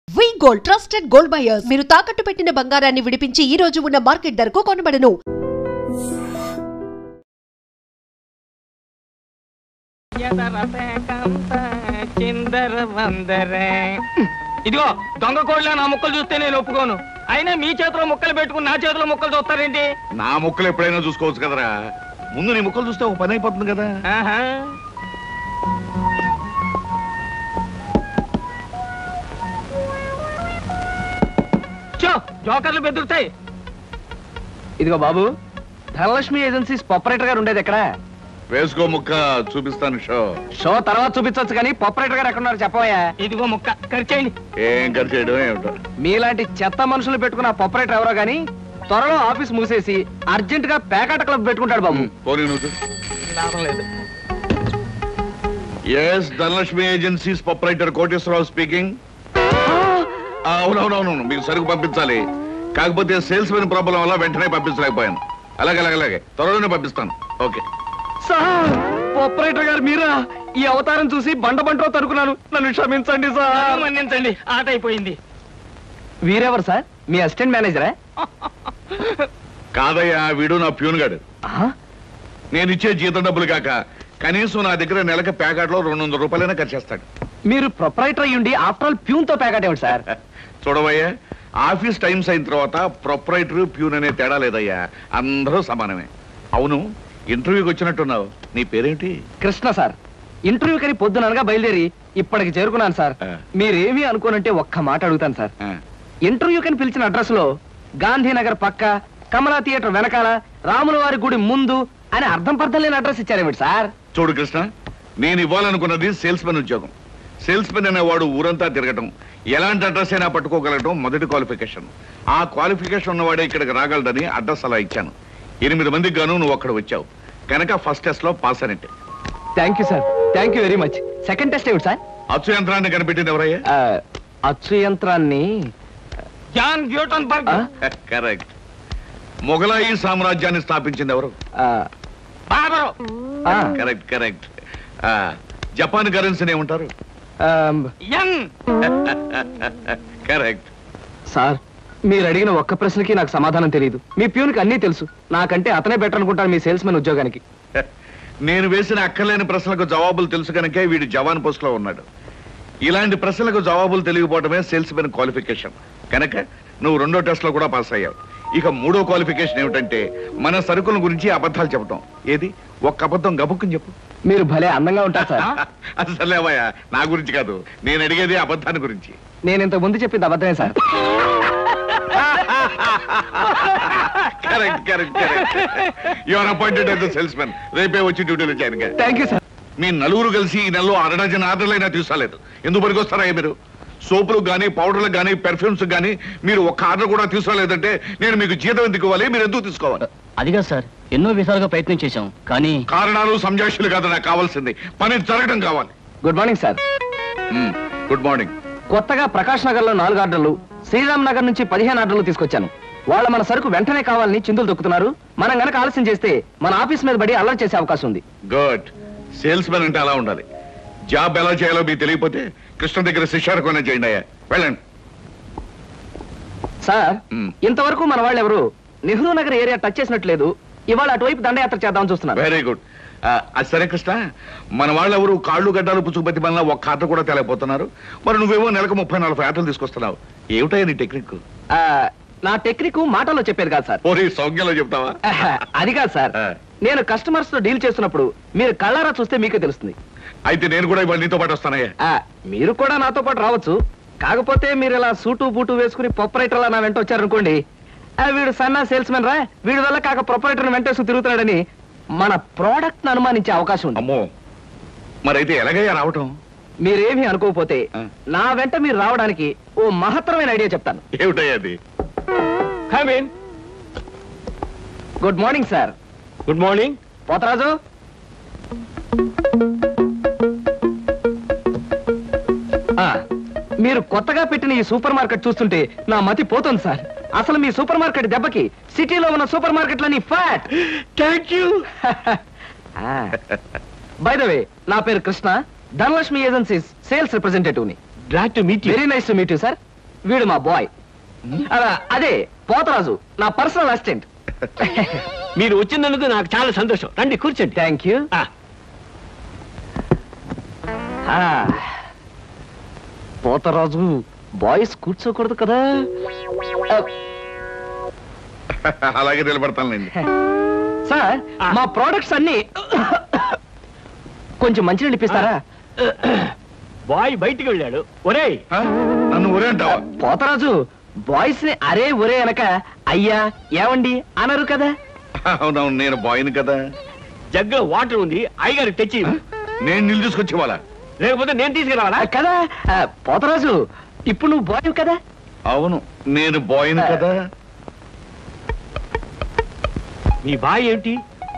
వి gold trusted gold buyers మీరు తాకట్టు పెట్టిన బంగారాన్ని విడిపించి ఈ రోజు ఉన్న మార్కెట్ ధరకు కొనబడను. ఇదిగో దొంగ కోళ్ళ నా ముక్కలు చూస్తే నేను ఒప్పుకోను. అయినా మీ చేతిలో ముక్కలు పెట్టుకుని నా చేతిలో ముక్కలు చూస్తారేంటి? నా ముక్కలు ఎప్పుడైనా చూసుకోవచ్చు కదరా. ముందు నీ ముక్కలు చూస్తే ఒక పని అయిపోతుంది కదా. జోకర్లు బెదురుతాయి. ఇదిగో బాబు, ధనలక్ష్మి ఏజెన్సీస్ ప్రొపరేటర్ గారు ఉండేది ఎక్కడ? వేసుకో ముక్క చూపిస్తాను. షో తర్వాత చూపించవచ్చు కానీ ప్రొపరేటర్ గారు ఎక్కడున్నారు చెప్పవయ్యా. ఇదిగో ముక్క ఖర్చేయండి. ఏం ఖర్చు చేయడం ఏమిటో. మీలాంటి చెత్త మనుషులు పెట్టుకున్న ప్రొపరేటర్ ఎవరో గానీ త్వరలో ఆఫీస్ మూసేసి అర్జెంట్ గా పేకాట క్లబ్ పెట్టుకుంటాడు బాబు. పోనీ నువ్వు. లాభం లేదు. Yes, Dhanalakshmi agencies proprietor Koteswararao speaking. అవునవునవును, మీకు సరుకు పంపించాలి. కాకపోతే సేల్స్ మెన్ ప్రాబ్లం వల్ల వెంటనే పంపించలేకపోయాను. అలాగే త్వరలోనే పంపిస్తాను. ఓకే సార్, ప్రొపరేటర్ గారు మీరా? ఈ అవతారం చూసి బండలో తరుకున్నాను, నన్ను క్షమించండి సార్. మన్నించండి, ఆట అయిపోయింది. వీరెవరు సార్? మీ అసిస్టెంట్ మేనేజరా? కాదయ్యా, వీడు నా ప్యూన్ గాడు. నేను ఇచ్చే జీతం డబ్బులు కాక కనీసం నా దగ్గర నెలకి ప్యాకెట్లో 200 రూపాయలైనా ఖర్చు చేస్తాడు. మీరు ప్రొపరేటర్ అయ్యుండి ఆఫ్టర్ ఆల్ ప్యూన్ తో ప్యాకెట్ ఏమిటి సార్? చూడవయ్యా, ఆఫీస్ టైమ్స్ అయిన తర్వాత ప్రొపరేటర్ ప్యూన్ అనే తేడా లేదయ్యా, అందరూ సమానమే. అవును, ఇంటర్వ్యూకి వచ్చినట్టున్నావు. నీ పేరేంటి? కృష్ణ సార్. ఇంటర్వ్యూ కని పొద్దుననగా బయలుదేరి ఇప్పటికి చేరుకున్నాను సార్. మీరేమీ అనుకోనంటే ఒక్క మాట అడుగుతాను సార్. ఇంటర్వ్యూ కని పిలిచిన అడ్రస్ లో గాంధీనగర్ పక్క, కమలా థియేటర్ వెనకాల, రాముల వారి గుడి ముందు అని అర్థం పర్థం లేని అడ్రస్ ఇచ్చారేమిటి సార్? చూడు కృష్ణ, నేను ఇవ్వాలనుకున్నది సేల్స్ మెన్ ఉద్యోగం. సేల్స్ మెన్ అనేవాడు ఊరంతా తిరగటం, ఎలాంటి అడ్రస్ అయినా పట్టుకోగలగటం మొదటి క్వాలిఫికేషన్. ఆ క్వాలిఫికేషన్ ఉన్నవాడే ఇక్కడికి రాగలడని అడ్రస్ అలా ఇచ్చాను. 8 మందికి గాను నువ్వు అక్కడ వచ్చావు కనుక ఫస్ట్ టెస్ట్ లో పాస్ అనేట్టు. Thank you sir, thank you very much. Second test ఏమిటి సార్? అచ్చు యంత్రాన్ని కనిపెట్టింది ఎవరయ్యా? అచ్చు యంత్రాన్ని జాన్ గ్యూటన్బర్గ్. కరెక్ట్. మొఘలాయి సామ్రాజ్యాన్ని స్థాపించింది ఎవరు? బాబరు. కరెక్ట్. జపాన్ కరెన్సీని ఏమంటారు? యన్. కరెక్ట్. సార్, మీరు అడిగిన ఒక్క ప్రశ్నకి నాకు సమాధానం తెలియదు. మీ ప్యూన్కి అన్నీ తెలుసు. నాకంటే అతనే బెటర్ అనుకుంటాను మీ సేల్స్ మెన్ ఉద్యోగానికి. నేను వేసిన అక్కర్లేని ప్రశ్నలకు జవాబులు తెలుసు కనుకే వీడు జవాన్ పోస్ట్ లో ఉన్నాడు. ఇలాంటి ప్రశ్నలకు జవాబులు తెలియకపోవడమే సేల్స్ మెన్ క్వాలిఫికేషన్. కనుక నువ్వు 2వ టెస్ట్ లో కూడా పాస్ అయ్యావు. ఇక 3వ క్వాలిఫికేషన్ ఏమిటంటే మన సరుకుల గురించి అబద్ధాలు చెప్పడం. ఏది? ఒక్క అబద్ధం గబుక్కుని చెప్పు. మీరు భలే అందంగా ఉంటారు సార్. అసలేవయ్యా, నా గురించి కాదు, నేను అడిగేది అబద్ధాన్ని గురించి. నేను ఇంతకు ముందు చెప్పింది అబద్ధమే sir. Correct. You are appointed as the salesmen. రేపే వచ్చి డ్యూటీలో జాయిన్ గా. Thank you sir. మీ నలుగురు కలిసి ఈ నెలలో 6 డజన్ ఆర్డర్లైనా తీసుకోలేదు. ఎందుకు పనికొస్తారా మీరు? సోపులకు కానీ, పౌడర్లకు కానీ, పెర్ఫ్యూమ్స్ కానీ మీరు ఒక్క ఆర్డర్ కూడా తీసుకోలేదంటే నేను మీకు జీతం ఎందుకు ఇవ్వాలి? మీరు ఎందుకు తీసుకోవాలి? అదిగా సార్, ఎన్నో విధాలుగా ప్రయత్నం చేశాం కానీ కారణాలు సంజాషులు కాదు నాకు కావాల్సింది, పని జరగడం కావాలి. Good morning sir. Good morning. కొత్తగా ప్రకాష్ నగర్ లో 4 ఆర్డర్లు, శ్రీరామ్ నగర్ నుంచి 15 ఆర్డర్లు తీసుకొచ్చాను. వాళ్ళ మన సరుకు వెంటనే కావాలని చిందులు దొక్కుతున్నారు. మనం గనక ఆలస్యం చేస్తే మన ఆఫీస్ మీద పడి అల్లరి చేసే అవకాశం ఉంది. గుడ్. సేల్స్ మెన్ అంటే అలా ఉండాలి. జాబ్ ఎలా చేయాలో మీకు తెలియకపోతే కృష్ణ దగ్గర శిష్యారకం చేయండి అయ్యా. వెళ్ళండి సార్. ఇంతవరకు మన వాళ్ళు ఎవరు నెహ్రూ నగర్ ఏరియా టచ్ చేసినట్లేదు. ఇవాళ అటువైపు దండయాత్ర చేద్దామని చూస్తున్నారు. Very good. అది సరే కృష్ణ, మన వాళ్ళు ఎవరు కాళ్ళు గడ్డాలు పుచ్చుకుపతి వల్ల ఒక్క ఆర్డర్ కూడా తేలేకపోతున్నారు. మరి నువ్వేమో నెలకు 30-40 ఆర్డర్లు తీసుకొస్తున్నావు. ఏమిటయ్యా నీ టెక్నిక్? నా టెక్నిక్ మాటల్లో చెప్పేది కాదు సార్. ఓరి సౌజ్ఞలో చెప్తావా? అది కాదు సార్. నేను కస్టమర్స్ తో డీల్ చేస్తున్నప్పుడు మీరు కళ్ళారా చూస్తే మీకే తెలుస్తుంది. అయితే నేను కూడా ఇవాళ నీతో పాటు వస్తానయ్యా. మీరు కూడా నాతో పాటు రావచ్చు. కాకపోతే మీరు ఇలా సూటు బూటు వేసుకుని ప్రొపరేటర్ లా నా వెంట వచ్చారనుకోండి, వీడు సన్నా సేల్స్ మెన్ రా, వీడి వల్ల కాక ప్రొపరేటర్ వెంటేసుకు తిరుగుతున్నాడని మన ప్రోడక్ట్ ను అనుమానించే అవకాశం ఉంది. అమ్మో, మరైతే ఎలాగయ్యా రావటం? మీరేమీ అనుకోకపోతే నా వెంట మీరు రావడానికి ఓ మహత్తరమైన ఐడియా చెప్తాను. ఏమిటయ్యా అది? Come in. Good morning sir. Good morning. Potharaju, మీరు కొత్తగా పెట్టిన ఈ సూపర్ మార్కెట్ చూస్తుంటే నా మతి పోతుంది సార్. అసలు మీ సూపర్ మార్కెట్ దెబ్బకి సిటీలో ఉన్న సూపర్ మార్కెట్లన్నీ ఫ్యాట్. Thank you. By the way, నా పేరు Krishna, Dhanalakshmi agencies sales representative ని. Glad to meet you. Very nice to meet you sir. వీడు మా బాయ్. అదే పోతరాజు, నా పర్సనల్ అసిస్టెంట్. మీరు వచ్చినందుకు నాకు చాలా సంతోషం. రండి కూర్చోండి. Thank you. పోతరాజు, బాయ్స్ కూర్చోకూడదు కదా. అలాగే నిలబడతానులేండి. సార్, మా ప్రోడక్ట్స్ అన్ని కొంచెం మంచినీళ్ళు ఇప్పిస్తారా? బాయ్ బయటికి వెళ్ళాడు. ఒరేయ్, నన్ను ఒరే అంటావా? పోతరాజు, బాయ్స్ ని అరే ఒరే అనక అయ్యా ఏమండి అనరు కదా. అవునవును, నేను బాయ్ని కదా. జగ్గులో వాటర్ ఉంది, అయ్యగారు తెచ్చి. నేను నీళ్ళు తీసుకొచ్చి ఇవ్వాలా? లేకపోతే నేను తీసుకురావాలా? కదా. పోతరాజు, ఇప్పుడు నువ్వు బాయ్ కదా? అవును, నేను బాయ్ని కదా. మీ బాయ్ ఏంటి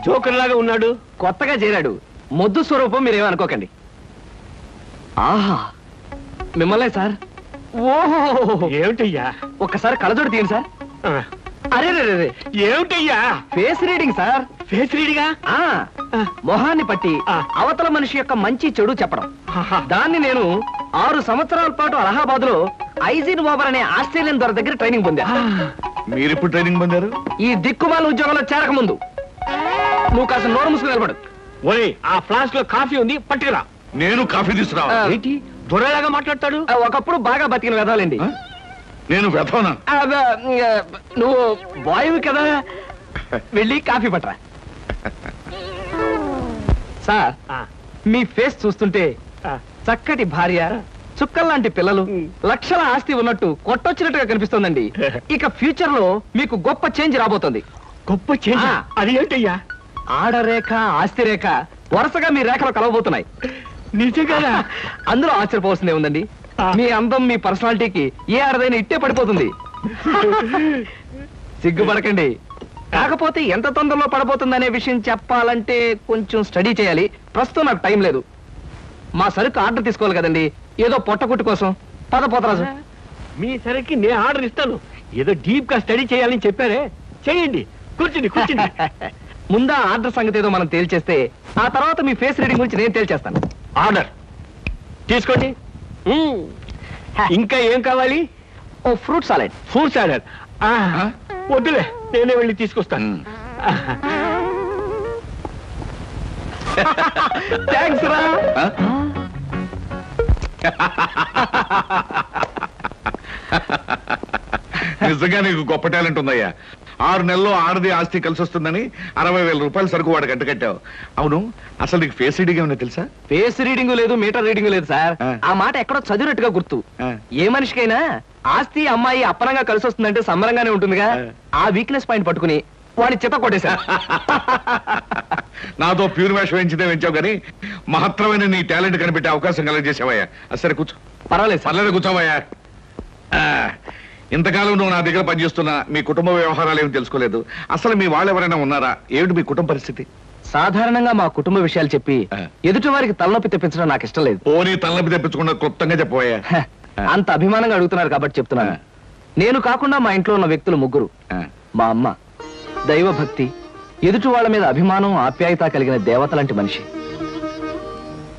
జోకర్ లాగా ఉన్నాడు? కొత్తగా చేరాడు, మొద్దు స్వరూపం, మీరేమనుకోకండి. ఆహా, మిమ్మల్నే సార్. ఓహో, ఏమిటయ్యా? ఒక్కసారి కళ్ళజోడు తీయండి సార్. అరే ఏమిటయ్యా? Face reading sir. ఫేస్ రీడింగా? మొహాన్ని పట్టి అవతల మనిషి యొక్క మంచి చెడు చెప్పడం. దాన్ని నేను 6 సంవత్సరాల పాటు అలహాబాద్ లో ఐజిన్ ఓవర్ అనే ఆస్ట్రేలియన్ దొర దగ్గర ట్రైనింగ్ పొందా. మీరెప్పుడు ట్రైనింగ్ పొందారు? ఈ దిక్కుమాల ఉద్యోగంలో చేరక ముందు. నువ్వు కాస్త నోరు ముసుగు నిలబడు. ఒరే, ఆ ఫ్లాస్క్ లో కాఫీ ఉంది, పట్టుకురా. నేను కాఫీ తీసుకురా. ఏంటి దొరలాగా మాట్లాడతాడు? ఒకప్పుడు బాగా బతికిన వెదవాలండి. నేను వెతవనా? నువ్వు బాయ్ కదా, వెళ్ళి కాఫీ పట్టరా. సార్, మీ ఫేస్ చూస్తుంటే చక్కటి భార్య, చుక్కల్లాంటి పిల్లలు, లక్షల ఆస్తి ఉన్నట్టు కొట్టొచ్చినట్టుగా కనిపిస్తోందండి. ఇక ఫ్యూచర్ లో మీకు గొప్ప చేంజ్ రాబోతుంది. గొప్ప చేంజ్? అది ఏంటయ్యా? ఆడరేఖ, ఆస్తి రేఖ వరుసగా మీ రేఖలు కలవబోతున్నాయి. నిజంగా? అందులో ఆశ్చర్యపోవాల్సిందే ఉందండి. మీ అందం, మీ పర్సనాలిటీకి ఏ ఆడదైనా ఇట్టే పడిపోతుంది. సిగ్గుపడకండి. కాకపోతే ఎంత తొందరలో పడబోతుందనే విషయం చెప్పాలంటే కొంచెం స్టడీ చేయాలి. ప్రస్తుతం నాకు టైం లేదు. మా సరుకు ఆర్డర్ తీసుకోవాలి కదండి, ఏదో పొట్టకుట్టు కోసం. పద పోతరాజు. మీ సరికి నేను ఆర్డర్ ఇస్తాను. ఏదో డీప్ గా స్టడీ చేయాలని చెప్పారే, చేయండి. కూర్చుని కూర్చుని. ముందా ఆర్డర్ సంగతి ఏదో మనం తేల్చేస్తే ఆ తర్వాత మీ ఫేస్ రీడింగ్ గురించి నేను తేల్చేస్తాను. ఆర్డర్ తీసుకోండి. ఇంకా ఏం కావాలి? ఓ ఫ్రూట్ సాలెడ్. ఫ్రూట్ సాలెడ్ వద్దులే, నేనే వెళ్ళి తీసుకొస్తాను. థ్యాంక్స్ రా. నిజంగా నీకు గొప్ప టాలెంట్ ఉందయ్యా. 6 నెలల్లో ఆడది ఆస్తి కలిసి వస్తుందని 60,000 రూపాయలు సరుకు వాడికి అంటకట్టావు. అవును, అసలు నీకు ఫేస్ రీడింగ్ ఏమన్నా తెలుసా? ఫేస్ రీడింగ్ లేదు, మీటర్ రీడింగ్ లేదు సార్. ఆ మాట ఎక్కడో చదివినట్టుగా గుర్తు. ఏ మనిషికైనా ఆస్తి, అమ్మాయి అప్పనంగా కలిసి వస్తుందంటే సంబరంగానే ఉంటుందిగా. ఆ వీక్నెస్ పాయింట్ పట్టుకుని వాడిని చిత్త కొట్టేశా. నాతో ప్యూర్ వేషం వేయించితే వేయించావు కానీ మహత్తరమైన నీ టాలెంట్ కనిపెట్టే అవకాశం కలగజేసావయ్యా. సరే కూర్చో. పర్వాలేదు సార్. పర్లేదు, కూర్చోవయ్యా. ఇంతకాలం నువ్వు నా దగ్గర పనిచేస్తున్నా మీ కుటుంబ వ్యవహారాలు ఏమి తెలుసుకోలేదు. అసలు మీ వాళ్ళు ఎవరైనా ఉన్నారా? ఏమిటి మీ కుటుంబ పరిస్థితి? సాధారణంగా మా కుటుంబ విషయాలు చెప్పి ఎదుటి వారికి తలనొప్పి తెప్పించడం నాకు ఇష్టం లేదు. పోనీ తలనొప్పి తెప్పించకుండా క్లుప్తంగా చెప్పబోయా. అంత అభిమానంగా అడుగుతున్నారు కాబట్టి చెప్తున్నాను. నేను కాకుండా మా ఇంట్లో ఉన్న వ్యక్తులు 3. మా అమ్మ దైవభక్తి, ఎదుటి వాళ్ళ మీద అభిమానం, ఆప్యాయత కలిగిన దేవత లాంటి మనిషి.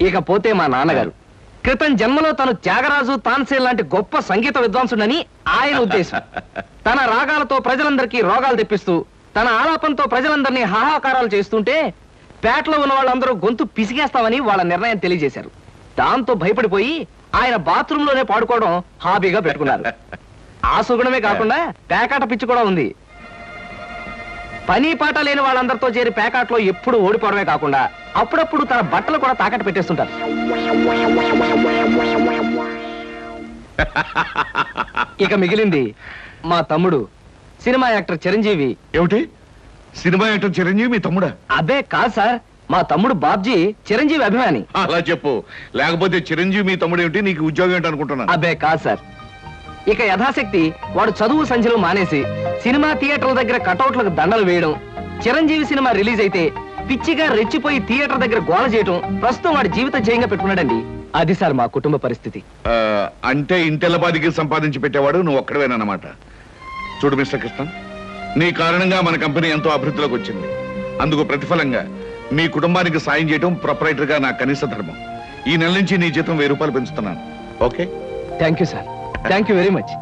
ఇకపోతే మా నాన్నగారు క్రితం జన్మలో తను త్యాగరాజు, తాన్సేన్ లాంటి గొప్ప సంగీత విద్వాంసుడని ఆయన ఉద్దేశం. తన రాగాలతో ప్రజలందరికీ రోగాలు తెప్పిస్తూ, తన ఆలాపంతో ప్రజలందరినీ హాహాకారాలు చేస్తుంటే పేటలో ఉన్న వాళ్ళందరూ గొంతు పిసిగేస్తామని వాళ్ళ నిర్ణయం తెలియజేశారు. దాంతో భయపడిపోయి ఆయన బాత్రూమ్ లోనే పాడుకోవడం హాబీగా పెట్టుకున్నారు. ఆ సుగుణమే కాకుండా పేకాట పిచ్చి కూడా ఉంది. పని పాట లేని వాళ్ళందరితో చేరి పేకాట్లో ఎప్పుడు ఓడిపోవడమే కాకుండా అప్పుడప్పుడు తన బట్టలు కూడా తాకట్టు పెట్టేస్తుంటారు. ఇక మిగిలింది మా తమ్ముడు సినిమా యాక్టర్ చిరంజీవి. ఏమిటి, సినిమా యాక్టర్ చిరంజీవి మీ తమ్ముడా? అబ్బే కాదు సార్, మా తమ్ముడు బాబ్జీ చిరంజీవి అభిమాని. అలా చెప్పు, లేకపోతే చిరంజీవి మీ తమ్ముడు ఏమిటి, నీకు ఉద్యోగం ఏంటి అనుకుంటున్నాను. అబ్బే కాదు సార్. ఇక యథాశక్తి వాడు చదువు సంధ్యలు మానేసి సినిమా థియేటర్ల దగ్గర కటౌట్లకు దండలు వేయడం, చిరంజీవి సినిమా రిలీజ్ అయితే పిచ్చిగా రెచ్చిపోయి థియేటర్ దగ్గర గోల చేయడం ప్రస్తుతం వాడి జీవిత జయంగా పెట్టుకున్నాడండి. అది సార్ మా కుటుంబ పరిస్థితి. అంటే ఇంటెల్లబాదికి సంపాదించి పెట్టేవాడు నువ్వు ఒక్కడవేనన్నమాట. చూడు మిస్టర్ కృష్ణ, నీ కారణంగా మన కంపెనీ ఎంతో అభివృద్ధిలోకి వచ్చింది. అందుకు ప్రతిఫలంగా మీ కుటుంబానికి సాయం చేయడం ప్రొపరైటర్ గా నా కనీస ధర్మం. ఈ నెల నుంచి నీ జీతం 1000 రూపాయలు పెంచుతున్నాను. Okay? Thank you sir. Thank you very much.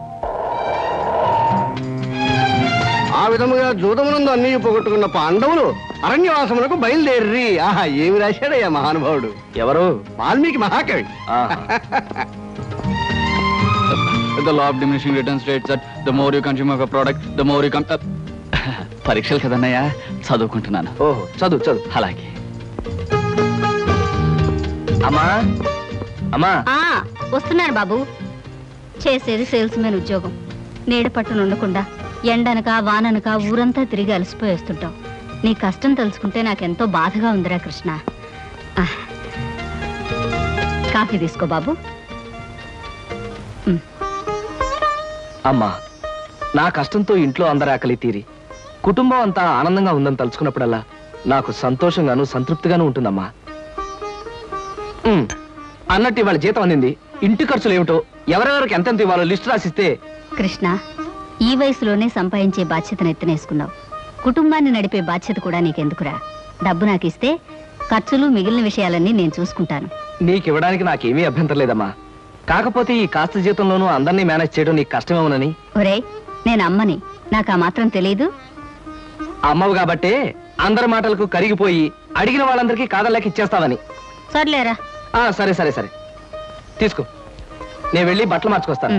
ఆ విధముగా జూదమునందు అన్ని పోగొట్టుకున్న పాండవులు అరణ్యవాసములకు బయలుదేరి. ఆహా, ఏమి రాశాడయ్యా మహానుభావుడు. ఎవరు? వాల్మీకి మహాకవి. The law of diminishing returns states that the more you consume of a product, the more you పరీక్షలు కదన్నయ్యా, చదువుకుంటున్నాను. ఓహో, చదువు చదువు. అలాగే. అమ్మా అమ్మా. వస్తున్నాను బాబు. చేసేది సేల్స్ మెన్ ఉద్యోగం. నీడ పట్టున ఉండకుండా ఎండనక వాననక ఊరంతా తిరిగి అలసిపోయి వస్తుంటావు. నీ కష్టం తెలుసుకుంటే నాకెంతో బాధగా ఉందిరా కృష్ణ. కాఫీ తీసుకో బాబు. అమ్మా, నా కష్టంతో ఇంట్లో అందరి ఆకలి తీరి కుటుంబం అంతా ఆనందంగా ఉందని తలుచుకున్నప్పుడల్లా నాకు సంతోషంగాను సంతృప్తిగాను ఉంటుందమ్మా. అన్నట్టు ఇవాళ జీతం అందింది. ఇంటి ఖర్చులు ఏమిటో, ఎవరెవరికి ఎంతెంత ఇవ్వాలో లిస్టు రాసిస్తే. కృష్ణ, ఈ వయసులోనే సంపాదించే బాధ్యతను ఎత్తనేసుకున్నావు. కుటుంబాన్ని నడిపే బాధ్యత కూడా నీకెందుకురా? డబ్బు నాకు ఇస్తే ఖర్చులు మిగిలిన విషయాలన్నీ నేను చూసుకుంటాను. నీకివ్వడానికి నాకేమీ అభ్యంతరం లేదమ్మా. కాకపోతే ఈ కాస్త జీతంలోనూ అందరినీ మేనేజ్ చేయడం నీకు కష్టమేమోనని. ఒరే, నేను అమ్మని, నాకు ఆ మాత్రం తెలీదు. అమ్మవు కాబట్టే అందరి మాటలకు కరిగిపోయి అడిగిన వాళ్ళందరికీ కాదలేక ఇచ్చేస్తావని. సర్లేరా. సరే సరే సరే, తీసుకో. నేను వెళ్ళి బట్టలు మార్చుకొస్తాను.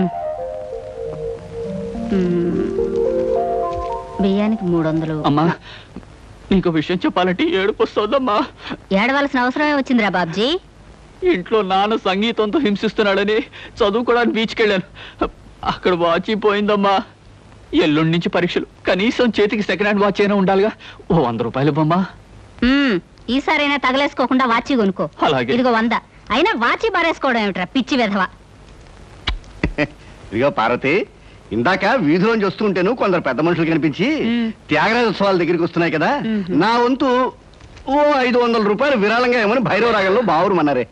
బియ్యానికి 300. అమ్మా, నీకు విషయం చెప్పాలంటే ఏడుపు వస్తుందమ్మా. ఏడవలసిన అవసరమే వచ్చిందిరా బాబ్జీ. ఇంట్లో నాన్న సంగీతంతో హింసిస్తున్నాడని చదువుకోవడానికి బీచ్కి వెళ్ళాను. అక్కడ వాచ్ పోయిందమ్మా. ఎల్లుండి నుంచి పరీక్షలు. కనీసం చేతికి సెకండ్ హ్యాండ్ వాచ్ అయినా ఉండాలిగా. ఓ 100 రూపాయలు బొమ్మా. ఈసారైనా తగలేసుకోకుండా వాచి కొనుక్కో. అలాగే. ఇదిగో 100. అయినా వాచి బారేసుకోవడం ఏమిట్రా పిచ్చి వెధవ. ఇదిగో పార్వతి, ఇందాక వీధిలోంచి వస్తుంటేను కొందరు పెద్ద మనుషులు కనిపించి త్యాగరాజోత్సవాల దగ్గరికి వస్తున్నాయి కదా, నా వంతు ఓ 500 రూపాయలు విరాళంగా ఏమని భైరవ రాగంలో బావురమన్నారే.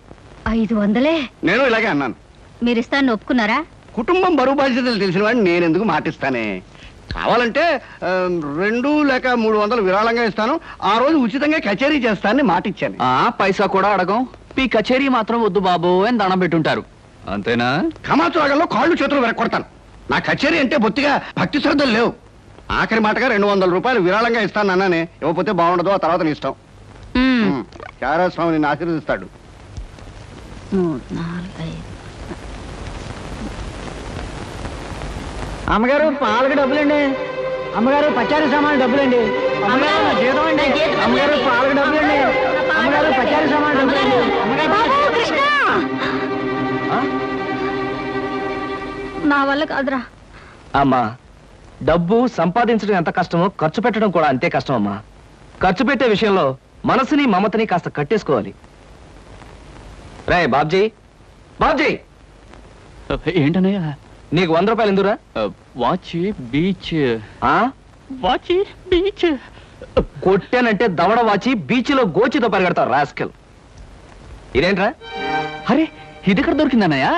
500? నేను ఇలాగే అన్నాను. మీరు ఇస్తాను ఒప్పుకున్నారా? కుటుంబం బరువు బాధ్యతలు తెలిసిన వాడిని నేను ఎందుకు మాటిస్తానే. కావాలంటే 2 లేక 300 విరాళంగా ఇస్తాను. ఆ రోజు ఉచితంగా కచేరీ చేస్తానని మాటిచ్చాను. పైసా కూడా అడగం. మీ కచేరీ మాత్రం వద్దు బాబు అని దండం పెట్టుంటారు. అంతేనా? కమాతు రాగంలో కాళ్ళు చేతులు వెరకొడతాను. నా కచేరీ అంటే బొత్తిగా భక్తి శ్రద్ధలు లేవు. ఆఖరి మాటగా 200 రూపాయలు విరాళంగా ఇస్తాను అన్నానే. ఇవ్వకపోతే బాగుండదు, ఆ తర్వాత నీ ఇష్టం. త్యాగరాజ స్వామి నిన్ను ఆశీర్వదిస్తాడు. 3, 4, 5. అమ్మగారు పాలకు డబ్బులండి. అమ్మగారు పచారీ సామాన్ డబ్బులండి. అమ్మగారు నా జీతం అండి. అమ్మగారు పాలకు డబ్బులండి. అమ్మగారు పచారీ సామాన్ డబ్బులండి. నా వల్ల కాదురా. అమ్మా, డబ్బు సంపాదించడం ఎంత కష్టమో ఖర్చు పెట్టడం కూడా అంతే కష్టం అమ్మా. ఖర్చు పెట్టే విషయంలో మనసుని మమతని కాస్త కట్టేసుకోవాలి. రే బాబ్జీ, బాబ్జీ, ఏంటనయ్యా? నీకు 100 రూపాయలు ఎందురా? Watch beach. వాచి బీచ్ కొట్టానంటే దవడ వాచి బీచ్లో గోచితో పరిగెడతావు రాస్కెల్. ఇదేంట్రా? అరే, ఇది ఎక్కడ దొరికిందన్నయ్యా?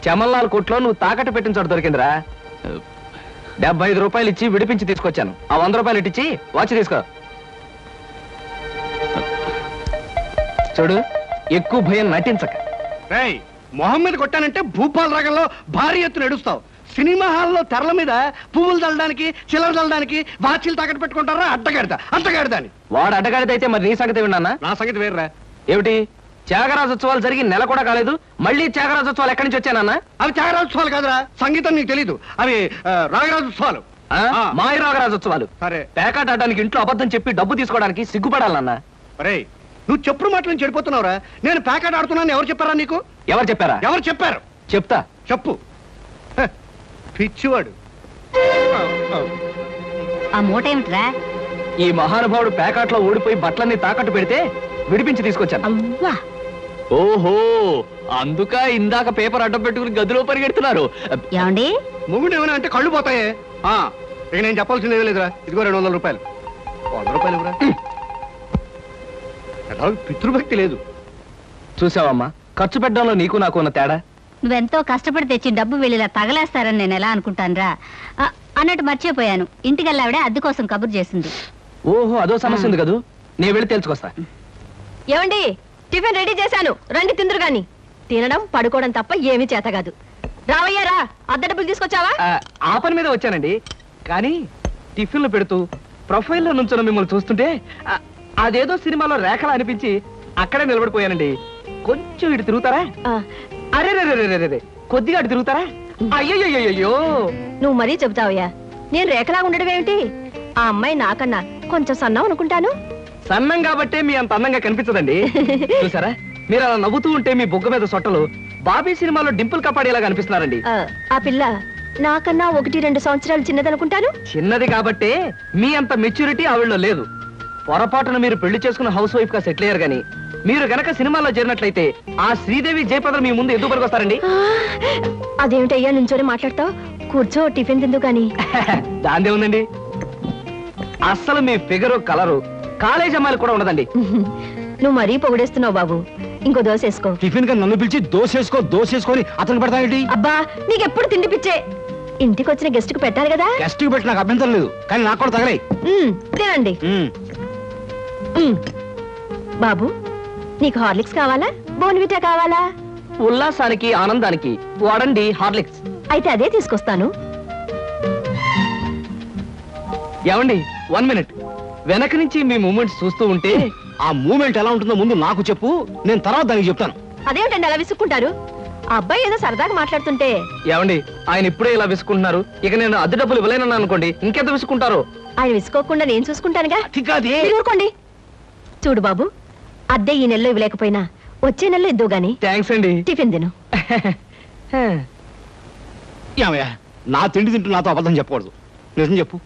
చమల్లాల్ కొట్లో నువ్వు తాకట్టు పెట్టిన చోట దొరికిందిరా. 75 రూపాయలు ఇచ్చి విడిపించి తీసుకొచ్చాను. ఆ 100 రూపాయలు ఇట్టించి వాచ్ తీసుకో. చూడు, ఎక్కువ భయం నటించక. మొహం మీద కొట్టానంటే భూపాల్ రాగంలో భారీ ఎత్తున ఎడుస్తావు. సినిమా హాల్లో తెరల మీద పువ్వులు చల్లడానికి, చిల్లర చల్లడానికి వాచీలు తాకట్టు పెట్టుకుంటారా? అడ్డగాడిదాని. వాడు అడ్డగాడిదైతే మరి నీ సంగతి విన్నానా? నా సంగతి వేర్రా. ఏమిటి, త్యాగరాజోత్సవాలు జరిగి నెల కూడా కాలేదు, మళ్ళీ త్యాగరాజోత్సవాలు ఎక్కడి నుంచి వచ్చానన్నా? అవి త్యాగరాజోత్సవాలు కాదురా, సంగీతం నీకు తెలీదు. అవి రాగరాజోత్సవాలు. మాయ రాగరాజోత్సవాలు. సరే, పేకాట ఆడడానికి ఇంట్లో అబద్ధం చెప్పి డబ్బు తీసుకోవడానికి సిగ్గుపడాలన్నా? అరే, నువ్వు చెప్పుడు మాటలను చెడిపోతున్నావురా. నేను పేకాట ఆడుతున్నాను ఎవరు చెప్పారా నీకు? ఎవరు చెప్పారా? ఎవరు చెప్పారు? చెప్తా, చెప్పు. పిచ్చివాడు. ఆ మూట ఏమిట్రా? ఈ మహానుభావుడు పేకాట్లో ఓడిపోయి బట్టలన్నీ తాకట్టు పెడితే విడిపించి తీసుకొచ్చాను. అవ్వా, ఓహో, అందుక ఇందాక పేపర్ అడ్డం పెట్టుకుని గదిలో పరిగెడుతున్నారు. ఏమండి? మొగుడు ఏమైనా అంటే కళ్ళు పోతాయే. ఇక నేను చెప్పాల్సింది ఏమీ లేదురా. ఇదిగో 200 రూపాయలు. 100 రూపాయలు ఇవ్వరా. పితృభక్తి లేదు. చూసావమ్మా, ఖర్చు పెట్టడంలో నీకు నాకు ఉన్న తేడా. నువ్వెంతో కష్టపడి తెచ్చి డబ్బు వెళ్ళిలా తగలేస్తారని నేను ఎలా అనుకుంటానురా. అన్నట్టు మర్చిపోయాను, ఇంటికెళ్ళావిడే అద్దె కోసం కబురు చేసింది. ఓహో, అదో సమస్య ఉంది కదూ. నేను వెళ్ళి తెలుసుకొస్తా. ఏమండి, టిఫిన్ రెడీ చేశాను, రండి తిందురు గాని. తినడం పడుకోవడం తప్ప ఏమీ చేత కాదు. రావయ్యారా, అద్దె డబ్బులు తీసుకొచ్చావా? ఆ పని మీద వచ్చానండి. కానీ టిఫిన్లు పెడుతూ ప్రొఫైల్లో నుంచున్న మిమ్మల్ని చూస్తుంటే అదేదో సినిమాలో రేఖలా అనిపించి అక్కడే నిలబడిపోయానండి. కొంచెం ఇటు తిరుగుతారా? అరే రే కొద్దిగా అటు తిరుగుతారా? అయ్యో నువ్వు మరీ చెబుతావయ్యా. నేను రేఖలాగా ఉండడం ఏమిటి? ఆ అమ్మాయి నాకన్నా కొంచెం సన్నం అనుకుంటాను. సన్నం కాబట్టే మీ అంత అందంగా కనిపించదండి. చూసారా, మీరు అలా నవ్వుతూ ఉంటే మీ బొగ్గ మీద సొట్టలు బాబీ సినిమాలో డింపుల్ కపాడేలా కనిపిస్తున్నారండి. ఆ పిల్ల నాకన్నా 1-2 సంవత్సరాలు చిన్నదనుకుంటాను. చిన్నది కాబట్టే మీ అంత మెచ్యూరిటీ ఆవిడలో లేదు. పొరపాటున మీరు పెళ్లి చేసుకున్న హౌస్ వైఫ్ గా సెటిల్ అయ్యారు గానీ మీరు గనక సినిమాలో చేరినట్లయితే ఆ శ్రీదేవి జయప్రద మీ ముందు ఎందుకు పనికొస్తారండి? అదేమిటయ్యా నుంచోనే మాట్లాడతావు? కూర్చో, టిఫిన్ తిందు గాని. దాందే ఉందండి. అస్సలు మీ ఫిగరు కలరు కాలేజ్ అమ్మాయిలు కూడా ఉండదండి. నువ్వు మరీ పొగిడేస్తున్నావు బాబు. ఇంకో దోశ వేసుకో. టిఫిన్ గా నన్ను పిలిచి దోసేసుకొని అతను పెడతానండి. అబ్బా, నీకెప్పుడు తిండి పిచ్చే. ఇంటికి వచ్చిన గెస్ట్ కు పెట్టాలి కదా. గెస్ట్ కి పెట్టి నాకు అభ్యంతరం లేదు, కానీ నాకు కూడా తగలే. తినండి. బాబు, నీకు హార్లిక్స్ కావాలా, బోన్విటా కావాలా? ఉల్లాసానికి ఆనందానికి వాడండి హార్లిక్స్. అయితే అదే తీసుకొస్తాను. ఏమండి, 1 మినిట్. వెనక నుంచి మీ మూమెంట్స్ చూస్తూ ఉంటే ఆ మూమెంట్ ఎలా ఉంటుందో ముందు నాకు చెప్పు, నేను తర్వాత దానికి చెప్తాను. అదేమిటండి అలా విసుక్కుంటారు? ఆ అబ్బాయి ఏదో సరదాగా మాట్లాడుతుంటే. ఏమండి, ఆయన ఇప్పుడే ఇలా విసుకుంటున్నారు, ఇక నేను అద్దె డబ్బులు ఇవ్వలేనన్నా అనుకోండి, ఇంకెంత విసుకుంటారు? ఆయన విసుకోకుండా నేను చూసుకుంటానుగా. మీరు ఊరుకోండి. చూడు బాబు, అద్దె ఈ నెలలో ఇవ్వలేకపోయినా వచ్చే నెలలో ఇద్దు గాని. థ్యాంక్స్ అండి. టిఫిన్ తిను. ఏమయ్యా, నా తిండి తింటూ నాతో అబద్ధం చెప్పకూడదు. నిజం చెప్పు,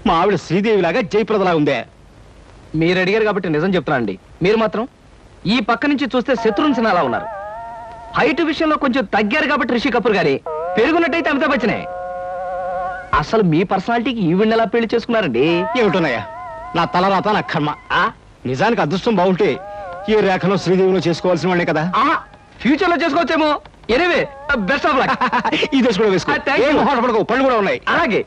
మా ఆవిడ శ్రీదేవిలాగా జయప్రదలా ఉందే? మీరు అడిగారు కాబట్టి నిజం చెప్తున్నా అండి. మీరు మాత్రం ఈ పక్క నుంచి చూస్తే శత్రుఘ్న సిన్హా ఉన్నారు. హైట్ విషయంలో కొంచెం తగ్గారు కాబట్టి రిషి కపూర్ గారి, పెరుగున్నట్టయితే అమితాబ్ బచ్చనే. అసలు మీ పర్సనాలిటీకి ఈవిడ ఎలా పెళ్లి చేసుకున్నారండి? ఏమిటోనయ్యా, నా తలరాత నా కర్మ. నిజానికి అదృష్టం బాగుంటే ఏ రేఖలో శ్రీదేవిలో చేసుకోవాల్సిన వాడే కదా. ఫ్యూచర్ లో చేసుకోవచ్చేమో. Anyway, best of luck. ఈ దశ కూడా వేసుకో, ఏం హోటపడకు, పళ్ళు కూడా ఉన్నాయి. అలాగే.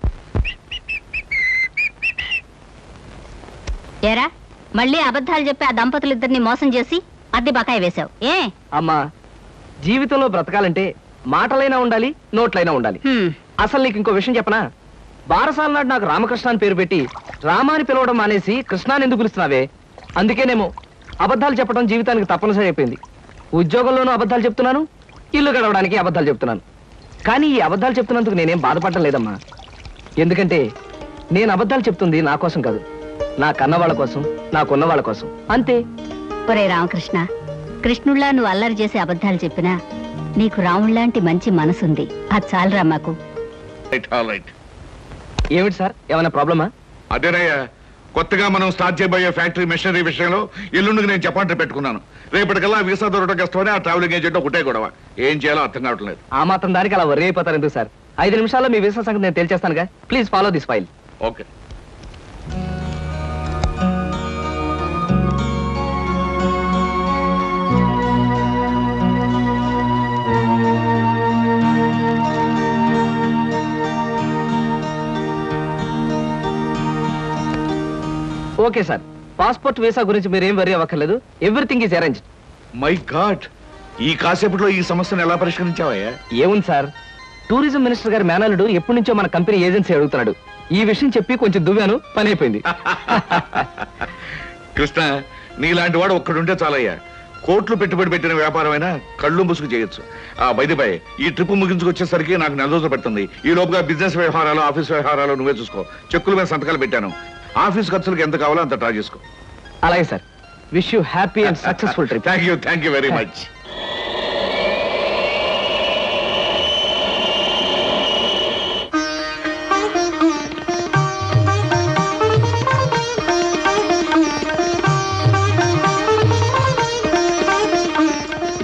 ఏరా, మళ్ళీ అబద్ధాలు చెప్పి ఆ దంపతులిద్దరిని మోసం చేసి అద్దె బకాయి వేశావు ఏ? అమ్మా, జీవితంలో బ్రతకాలంటే మాటలైనా ఉండాలి, నోట్లైనా ఉండాలి. అసలు నీకు ఇంకో విషయం చెప్పనా? బారసాల నాడు నాకు రామకృష్ణ అని పేరు పెట్టి రామాని పిలవడం మానేసి కృష్ణాని ఎందుకు పిలుస్తున్నావే? అందుకేనేమో అబద్ధాలు చెప్పడం జీవితానికి తప్పనిసరి అయిపోయింది. ఉద్యోగంలోనూ అబద్ధాలు చెప్తున్నాను, ఇల్లు గడవడానికి అబద్ధాలు చెప్తున్నాను. కానీ ఈ అబద్ధాలు చెప్తున్నందుకు నేనేం బాధపడటం లేదమ్మా. ఎందుకంటే నేను అబద్ధాలు చెప్తుంది నా కోసం కాదు, నా కన్నవాళ్ళ కోసం, నాకున్న వాళ్ళ కోసం, అంతే. ఒరే రామకృష్ణ, కృష్ణుళ్ళా నువ్వు అల్లరి చేసి అబద్ధాలు చెప్పినా నీకు రాముళ్లాంటి మంచి మనసుంది. అది చాలరా మాకు. ఏమిటి సార్, ఏమైనా ప్రాబ్లమా? అదేనయ్యా, కొత్తగా మనం స్టార్ట్ చేయబోయే ఫ్యాక్టరీ మెషినరీ విషయంలో ఎల్లుండికి నేను చెప్పండి పెట్టుకున్నాను. రేపటికల్లా వీసా దొరకడం కష్టమని ఆ ట్రావెలింగ్ ఏజెంట్ ఒకటే గొడవ. ఏం చేయాలో అర్థం కావట్లేదు. ఆ మాత్రం దానికి అలా వర్రీ అయిపోతారు ఎందుకు సార్? 5 నిమిషాల్లో మీ వీసా సంగతి నేను తేల్చేస్తానుగా. Please follow this file. Okay. Okay sir, passport visa గురించి మీరేం వరీ అవ్వక్కర్లేదు. Everything is arranged. My God, ఈ కాసేపట్లో ఈ సమస్యను ఎలా పరిష్కరించావయ్యా? ఏముంది సార్, టూరిజం మినిస్టర్ గారి మేనల్లుడు ఎప్పటి నుంచో మన కంపెనీ ఏజెన్సీ అడుగుతున్నాడు. ఈ విషయం చెప్పి కొంచెం దువ్వాను, పని అయిపోయింది. కృష్ణ, నీలాంటి వాడు ఒక్కడుంటే చాలయ్యా. కోట్లు పెట్టుబడి పెట్టిన వ్యాపారమైనా కళ్ళు ముసుగు చేయొచ్చు. బైదిపై ఈ ట్రిప్ ముగించుకొచ్చేసరికి నాకు 4 రోజులు పడుతుంది. ఈ లోపుగా బిజినెస్ వ్యవహారాలు, ఆఫీస్ వ్యవహారాలు నువ్వే చూసుకో. చెక్కుల మీద సంతకాలు పెట్టాను. ఆఫీస్ ఖర్చులకు ఎంత కావాలో అంత ట్రా చేసుకో. అలాగే sir. Wish you happy and successful trip. Thank you very much.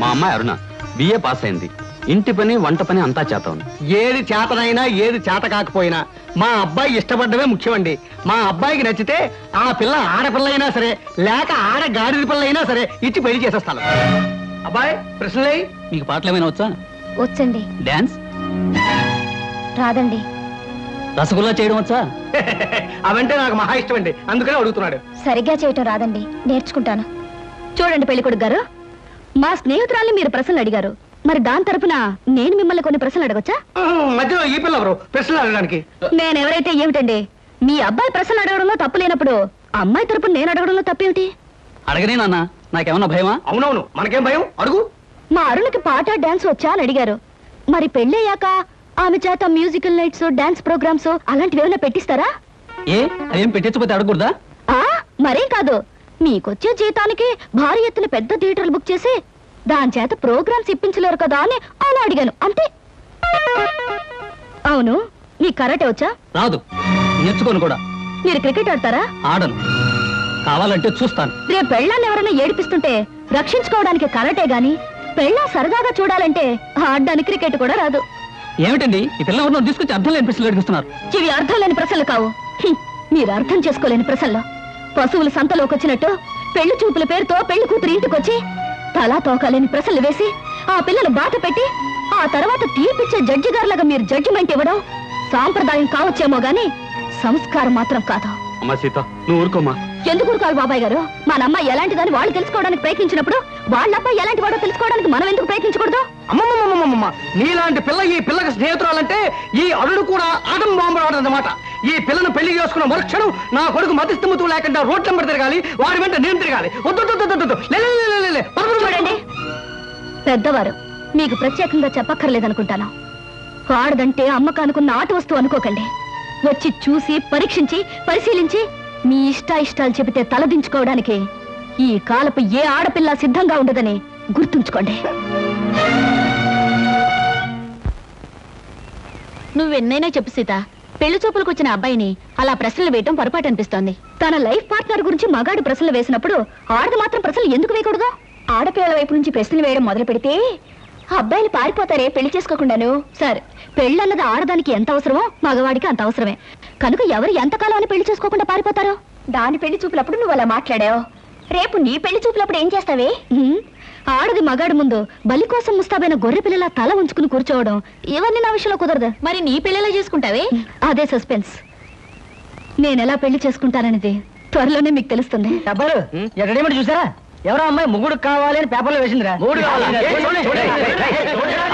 మా అమ్మాయి అరుణ బిఏ పాస్ అయింది. ఇంటి పని, వంట పని అంతా చేత ఉంది. ఏది చేతనైనా ఏది చేత కాకపోయినా మా అబ్బాయి ఇష్టపడ్డమే ముఖ్యమండి. మా అబ్బాయికి నచ్చితే ఆ పిల్ల ఆడపిల్ల అయినా సరే, లేక ఆడ గాడిద పిల్ల అయినా సరే ఇచ్చి పెళ్లి చేసేస్తాను. అబ్బాయి, ప్రశ్నలే. మీకు పాటలు ఏమైనా వచ్చా? వచ్చండి. డాన్స్ రాదండి. రసగుల్లా చేయడం వచ్చా? అవంటే నాకు మహా ఇష్టం అండి, అందుకనే అడుగుతున్నాడు. సరిగ్గా చేయటం రాదండి, నేర్చుకుంటాను. చూడండి పెళ్లికొడుకు గారు, మా స్నేహితురాల్ని మీరు ప్రశ్నలు అడిగారు, మరి దాని తరపున నేను మిమ్మల్ని కొన్ని ప్రశ్నలు అడగొచ్చా? మధ్యలో ఈ పిల్ల ఎవరు ప్రశ్నలు అడగడానికి? నేనెవరైతే ఏమిటండి, మీ అబ్బాయి ప్రశ్నలు అడగడంలో తప్పు లేనప్పుడు అమ్మాయి తరపున నేను అడగడంలో తప్పేమిటి? అడగనే నాన్న, నాకేమన్నా భయమా? అవునవును, మనకేం భయం, అడుగు. మా అరుణకి పాట డాన్స్ వచ్చా అని అడిగారు. మరి పెళ్ళయ్యాక ఆమె చేత మ్యూజికల్ నైట్స్, డాన్స్ ప్రోగ్రామ్స్ అలాంటివి ఏమైనా పెట్టిస్తారా? ఏ అదేం పెట్టించకపోతే అడగకూడదా? మరేం కాదు, మీకొచ్చే జీతానికి భారీ ఎత్తున పెద్ద థియేటర్లు బుక్ చేసి దాని చేత ప్రోగ్రామ్స్ ఇప్పించలేరు కదా అని అలా అడిగాను అంతే. అవును, మీకు కరాటే వచ్చా? రాదు, నేర్చుకోను కూడా. మీరు క్రికెట్ ఆడతారా? ఆడను, కావాలంటే చూస్తాను. రేపు పెళ్ళాన్ని ఎవరైనా ఏడిపిస్తుంటే రక్షించుకోవడానికి కరాటే గాని, పెళ్ళా సరదాగా చూడాలంటే ఆడడానికి క్రికెట్ కూడా రాదు. ఏమిటండి ఈ పిల్ల ఎవరినో తీసుకొచ్చి అర్థం లేని ప్రశ్నలు అడిగిస్తున్నారు? ఇవి అర్థం లేని ప్రశ్నలు కావు, మీరు అర్థం చేసుకోలేని ప్రశ్నలు. పశువులు సంతలోకి వచ్చినట్టు పెళ్లి చూపుల పేరుతో పెళ్లి కూతురు ఇంటికొచ్చి తలా తోకాలేని ప్రశ్నలు వేసి ఆ పిల్లలు బాట పెట్టి ఆ తర్వాత తీర్పిచ్చే జడ్జి గారులాగా మీరు జడ్జిమెంట్ ఇవ్వడం సాంప్రదాయం కావచ్చేమో గాని సంస్కారం మాత్రం కాదు. అమ్మా సీత, నువ్వు ఊరుకోమ్మా. ఎందుకు ఊరుకోవాలి బాబాయ్ గారు? మన అమ్మాయి ఎలాంటిదని వాళ్ళు తెలుసుకోవడానికి ప్రయత్నించినప్పుడు వాళ్ళ అబ్బాయి ఎలాంటి వాడో తెలుసుకోవడానికి మనం ఎందుకు ప్రయత్నించకూడదు? అమ్మమ్మమ్మమ్మమ్మ, నీలాంటి పిల్ల ఈ పిల్లకి స్నేహితురాలంటే ఈ అల్లుడు కూడా ఆటం బాంబురాడన్నమాట. ఈ పిల్లను పెళ్లి చేసుకున్న మరుక్షణం నా కొడుకు మతిస్థిమతు లేకుండా రోడ్ నెంబర్ తిరగాలి, వాడి వెంట నేను తిరగాలి. చూడండి, పెద్దవారు మీకు ప్రత్యేకంగా చెప్పక్కర్లేదనుకుంటాను. ఆడదంటే అమ్మకానుకున్న ఆట వస్తువు అనుకోకండి. వచ్చి చూసి పరీక్షించి పరిశీలించి మీ ఇష్టాయిష్టాలు చెబితే తలదించుకోవడానికి ఈ కాలపు ఏ ఆడపిల్ల సిద్ధంగా ఉండదని గుర్తుంచుకోండి. నువ్వెన్నైనా చెప్పు సీత, పెళ్లి చూపులకు వచ్చిన అబ్బాయిని అలా ప్రశ్నలు వేయటం పొరపాటు అనిపిస్తోంది. తన లైఫ్ పార్ట్నర్ గురించి మగాడు ప్రశ్నలు వేసినప్పుడు ఆడది మాత్రం ప్రశ్నలు ఎందుకు వేయకూడదు? ఆడపిల్లల వైపు నుంచి ప్రశ్నలు వేయడం మొదలు పెడితే అబ్బాయిలు పారిపోతారే పెళ్లి చేసుకోకుండాను. సరే, పెళ్ళన్నది ఆడదానికి ఎంత అవసరమో మగవాడికి అంత అవసరమే. కనుక ఎవరు ఎంతకాలం అని పెళ్లి చేసుకోకుండా పారిపోతారో? దాని పెళ్లి చూపులప్పుడు నువ్వు అలా మాట్లాడావు, రేపు నీ పెళ్లి చూపులప్పుడు ఏం చేస్తావే? ఆడది మగాడు ముందు బలి కోసం ముస్తాబైన గొర్రె పిల్లల తల ఉంచుకుని కూర్చోవడం ఇవన్నీ నా విషయంలో కుదరదు. మరి నీ పెళ్లిలా చేసుకుంటావే? అదే సస్పెన్స్. నేనెలా పెళ్లి చేసుకుంటాననేది త్వరలోనే మీకు తెలుస్తుంది. డబ్బులు ఎక్కడేమిటి చూసారా? ఎవరో అమ్మాయి మొగుడు కావాలి అని పేపర్లో వేసిందిరా.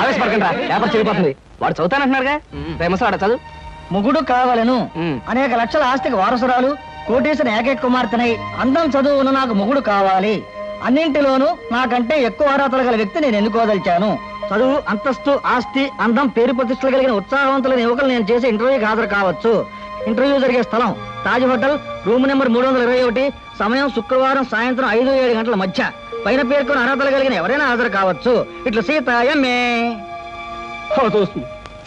ఆవేశపడకండి, పేపర్ చెడిపోతుంది. వాడు చదువుతానంటున్నారుగా, ప్రేమసాడ చదువు. మొగుడు కావాలను, అనేక లక్షల ఆస్తికి వారసురాలు, కోటేశ్వర ఏకైక కుమార్తెనై అందం చదువును నాకు మొగుడు కావాలి. అన్నింటిలోనూ నాకంటే ఎక్కువ అర్హతలు గల వ్యక్తి నేను ఎన్నుకోదలిచాను. చదువు, అంతస్తు, ఆస్తి, అందం, పేరు ప్రతిష్టలు కలిగిన ఉత్సాహవంతులైన యువకులు నేను చేసే ఇంటర్వ్యూకి హాజరు కావచ్చు. ఇంటర్వ్యూ జరిగే స్థలం తాజ్ హోటల్, రూమ్ నెంబర్ 321, సమయం శుక్రవారం సాయంత్రం 5-7 గంటల మధ్య. పైన పేర్కొన్న అర్హతలు కలిగిన ఎవరైనా హాజరు కావచ్చు. ఇట్లా సీత ఎంఏ.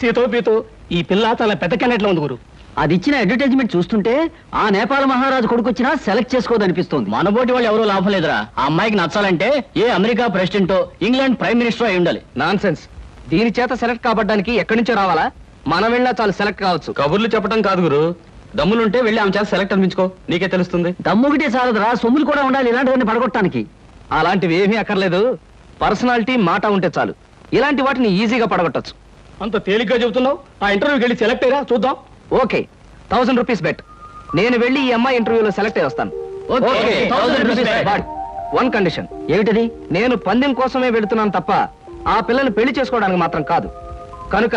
సీతో పీతో ఈ పిల్ల చాలా పెద్ద కెనెట్లో ఉంది గురు. అది ఇచ్చిన అడ్వర్టైజ్మెంట్ చూస్తుంటే ఆ నేపాల మహారాజు కొడుకొచ్చినా సెలెక్ట్ చేసుకోదనిపిస్తుంది. మనబోటి వాళ్ళు ఎవరో లాభం లేదురా. ఆ అమ్మాయికి నచ్చాలంటే ఏ అమెరికా ప్రెసిడెంటో ఇంగ్లాండ్ ప్రైమ్ మినిస్టర్ అయి ఉండాలి. Non sense. దీని చేత సెలెక్ట్ కాబడ్డానికి ఎక్కడి నుంచో రావాలా? మనం వెళ్ళినా చాలు సెలెక్ట్ కావచ్చు. కబుర్లు చెప్పడం కాదు గురు, దమ్ములుంటే వెళ్ళి ఆమె చేత సెలెక్ట్ అనిపించుకో, నీకే తెలుస్తుంది. దమ్ముగిటే చాలదురా, సొమ్ములు కూడా ఉండాలి ఇలాంటివన్నీ పడగొట్టడానికి. అలాంటివి ఏమీ అక్కర్లేదు, పర్సనాలిటీ మాట ఉంటే చాలు. ఇలాంటి వాటిని ఈజీగా పడగొట్టచ్చు. అంత తేలిగ్గా చెబుతున్నావు. ఆ ఇంటర్వ్యూకి వెళ్ళి సెలెక్ట్ అయ్యరా చూద్దాం. Okay, 1000 rupees bet. నేను వెళ్ళి ఈ అమ్మాయి ఇంటర్వ్యూలో సెలెక్ట్ అయ్యి వస్తాను. 1000 రూపీస్ bet. One condition. ఏమిటది? నేను పందెం కోసమే వెళుతున్నాను తప్ప ఆ పిల్లని పెళ్లి చేసుకోవడానికి మాత్రం కాదు. కనుక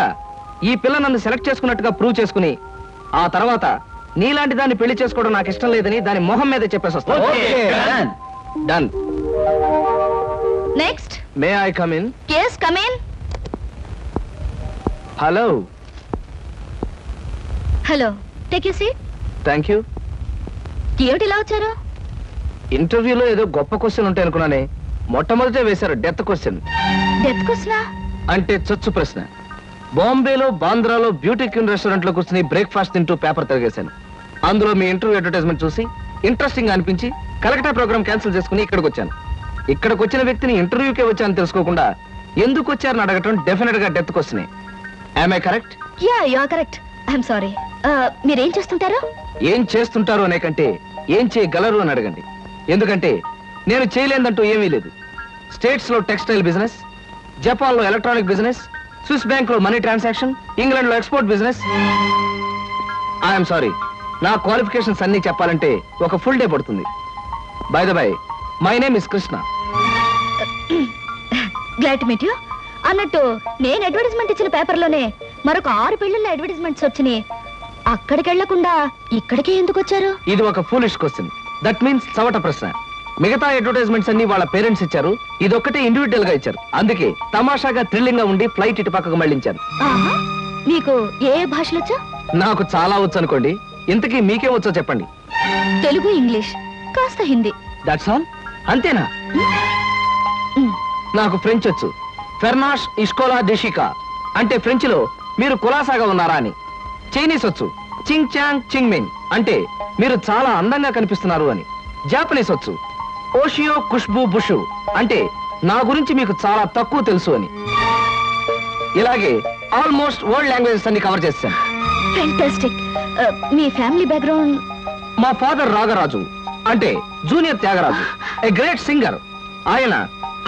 ఈ పిల్ల నన్ను సెలెక్ట్ చేసుకున్నట్టుగా ప్రూవ్ చేసుకుని ఆ తర్వాత నీలాంటి దాన్ని పెళ్లి చేసుకోవడం నాకు ఇష్టం లేదని దాని మొహం మీద చెప్పేసి వస్తాను. Done. Next. May I come in? yes, come in. Hello. Hello, take you seat. Thank you. ఏమిటి ఇలా వచ్చారు? ఇంటర్వ్యూలో ఏదో గొప్ప క్వశ్చన్ ఉంటాయి అనుకున్నానే, మొట్టమొదటే వేశారు డెత్ క్వశ్చన్. డెత్ క్వశ్చనా? అంటే చచ్చు ప్రశ్న. బాంబేలో బాంద్రాలో బ్యూటీ క్వీన్ రెస్టారెంట్ లో కూర్చుని బ్రేక్ఫాస్ట్ తింటూ పేపర్ తిరిగేశాను. అందులో మీ ఇంటర్వ్యూ అడ్వర్టైజ్మెంట్ చూసి ఇంట్రెస్టింగ్ అనిపించి కలెక్టర్ ప్రోగ్రామ్ క్యాన్సిల్ చేసుకుని ఇక్కడికి వచ్చాను. ఇక్కడికి వచ్చిన వ్యక్తిని ఇంటర్వ్యూకే వచ్చాను తెలుసుకోకుండా ఎందుకు వచ్చారని అడగటం డెఫినెట్ గా డెత్ క్వశ్చనే. Am I correct? Yeah, you are correct. I'm sorry. మీరేం చేస్తుంటారు? ఏం చేస్తుంటారు అనే కంటే ఏం చేయగలరు అని అడగండి. ఎందుకంటే నేను చేయలేదంటూ ఏమీ లేదు. స్టేట్స్ లో టెక్స్టైల్ బిజినెస్, జపాన్ లో ఎలక్ట్రానిక్ బిజినెస్, స్విస్ బ్యాంక్ లో మనీ ట్రాన్సాక్షన్, ఇంగ్లాండ్ లో ఎక్స్పోర్ట్ బిజినెస్. ఐఎమ్ సారీ, నా క్వాలిఫికేషన్స్ అన్ని చెప్పాలంటే ఒక ఫుల్ డే పడుతుంది. By the by, my name is Krishna. Glad to meet you. అన్నట్టు నేను అడ్వర్టైజ్మెంట్ ఇచ్చిన పేపర్లోనే మరొక 6 పెళ్లిళ్ళ అడ్వర్టైజ్మెంట్స్ వచ్చినాయి. అక్కడికి వెళ్లకుండా ఇక్కడికే ఎందుకు వచ్చారు? ఇది ఒక ఫూలిష్ క్వశ్చన్. దట్ మీన్స్ చవట ప్రశ్న. మిగతా అడ్వర్టైజ్మెంట్స్ అన్ని వాళ్ళ పేరెంట్స్ ఇచ్చారు, ఇదొక్కటే ఇండివిజువల్ గా ఇచ్చారు. అందుకే తమాషాగా థ్రిల్లింగ్ గా ఉండి ఫ్లైట్ ఇటు పక్కకు మళ్ళించారు. ఆహా, మీకు ఏ భాషలు వచ్చా? నాకు చాలా వచ్చు అనుకోండి. ఇంతకీ మీకేం వచ్చో చెప్పండి. తెలుగు, ఇంగ్లీష్, కాస్త హిందీ. That's all? అంతేనా? నాకు ఫ్రెంచ్ వచ్చు. ఫెర్నాష్ ఇస్కోలా డెషికా అంటే ఫ్రెంచ్ లో మీరు కులాసాగా ఉన్నారా అని. చైనీస్ వచ్చు. చింగ్ చాంగ్ చింగ్ మిన్ అంటే మీరు చాలా అందంగా కనిపిస్తున్నారు అని. జాపనీస్ వచ్చు. ఓషియో ఖుష్బూ బుషు అంటే నా గురించి మీకు చాలా తక్కువ తెలుసు అని. ఇలాగే ఆల్మోస్ట్ వరల్డ్ లాంగ్వేజెస్ అన్ని కవర్ చేశాను. ఫెంటాస్టిక్. మీ ఫ్యామిలీ బ్యాక్గ్రౌండ్? మా ఫాదర్ రాగరాజు అంటే junior Tyagaraju, a great singer. ఆయన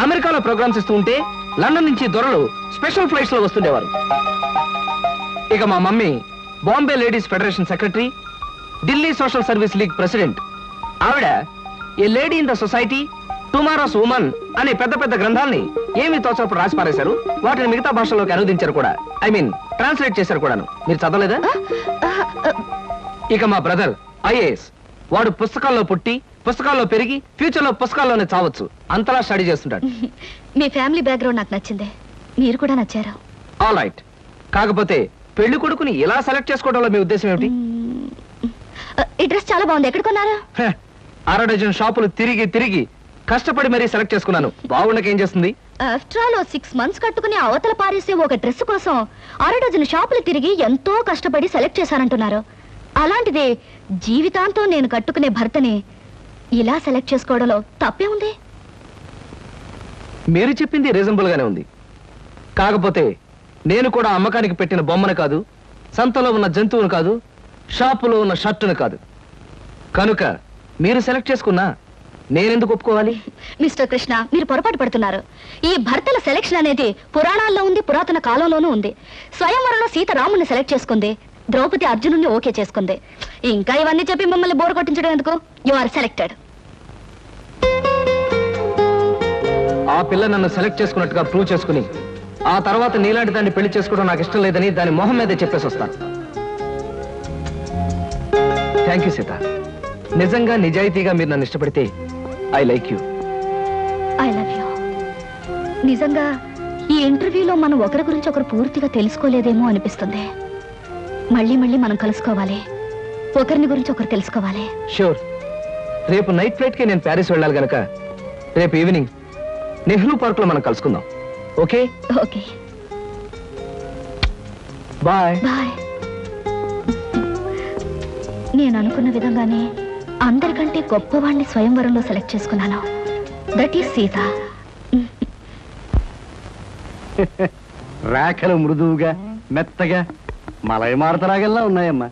అమెరికాలో ప్రోగ్రామ్స్ ఇస్తూ ఉంటే లండన్ నుంచి దొరలు స్పెషల్ ఫ్లైట్స్ లో వస్తుండేవారు. ఇక మా mummy Bombay ladies federation secretary, Delhi social service league president. ఆవిడ a lady in the society, tomorrow's woman అనే పెద్ద పెద్ద గ్రంథాల్ని ఏమి తోచప్పుడు రాసి పారేశారు. వాటిని మిగతా భాషల్లోకి అనువదించారు కూడా. ఐ మీన్ ట్రాన్స్లేట్ చేశారు కూడాను. మీరు చదవలేదా? ఇక మా బ్రదర్ ఐఏఎస్. వాడు పుస్తకాల్లో పుట్టి పుస్తకాల్లో పెరిగి ఫ్యూచర్ లో పుస్తకాల్లోనే చావచ్చు. అంతలా స్టడీ చేస్తుంటాడు. మీ ఫ్యామిలీ బ్యాక్గ్రౌండ్ నాకు నచ్చింది. మీరు కూడా నచ్చారు. All right. కాకపోతే పెళ్లి కొడుకుని ఇలా సెలెక్ట్ చేసుకోవడంలో మీ ఉద్దేశం ఏమిటి? ఈ డ్రెస్ చాలా బాగుంది. ఎక్కడ కొన్నారు? 6 డజన్ షాపులు తిరిగి తిరిగి కష్టపడి మరీ సెలెక్ట్ చేసుకున్నాను. బాగుండకేం చేస్తుంది? ఆఫ్టర్ ఆల్ 6 months కట్టుకుని అవతల పారేసే ఒక డ్రెస్ కోసం 6 డజన్ షాపులు తిరిగి ఎంతో కష్టపడి సెలెక్ట్ చేశానంటున్నారు. అలాంటిది జీవితాంతం నేను కట్టుకునే భర్తని ఇలా సెలెక్ట్ చేసుకోవడంలో తప్పే ఉంది. మీరు చెప్పింది రీజనబుల్ గానే ఉంది. కాకపోతే నేను కూడా అమ్మకానికి పెట్టిన బొమ్మను కాదు, సంతలో ఉన్న జంతువును కాదు, షాపులో ఉన్న షర్టును కాదు. కనుక మీరు సెలెక్ట్ చేసుకున్నా నేనెందుకు ఒప్పుకోవాలి? మిస్టర్ కృష్ణ, మీరు పొరపాటు పడుతున్నారు. ఈ భర్తల సెలెక్షన్ అనేది పురాణాల్లో ఉంది, పురాతన కాలంలోనూ ఉంది. స్వయంవరంలో సీత రాముని సెలెక్ట్ చేసుకుంది, ద్రౌపది అర్జునుని ఓకే చేసుకుంది. ఇంకా ఇవన్నీ చెప్పి మిమ్మల్ని బోర్ కొట్టించడం ఎందుకు? You are selected. ఆ పిల్ల నన్ను సెలెక్ట్ చేసుకున్నట్టుగా ప్రూవ్ చేసుకుని ఆ తర్వాత నీలాంటి దాన్ని పెళ్లి చేసుకోవడం నాకు ఇష్టం లేదని దాని మొహం మీదే చెప్పేసి వస్తాను. Thank you Sita. నిజంగా నిజాయితీగా మీరు నన్ను ఇష్టపడితే I like you. I love you. నిజంగా ఈ ఇంటర్వ్యూలో మనం ఒకరి గురించి ఒకరు పూర్తిగా తెలుసుకోలేదేమో అనిపిస్తుంది. మళ్ళీ మళ్ళీ మనం కలుసుకోవాలి, ఒకరిని గురించి ఒకరు తెలుసుకోవాలి. షూర్. రేపు నైట్ ఫ్లైట్ కి నేను ప్యారిస్ వెళ్ళాలి గనక రేపు ఈవినింగ్ నెహ్రూ పార్క్ లో మనం కలుసుకుందాం. ఓకే? ఓకే. బాయ్. బాయ్. నేను అనుకున్న విధంగానే అందరికంటే గొప్పవాణ్ణి స్వయంవరంలో సెలెక్ట్ చేసుకున్నాను. That is Sita. రేఖలు మృదువుగా మెత్తగా మలయమారతరాగల్లా ఉన్నాయమ్మా.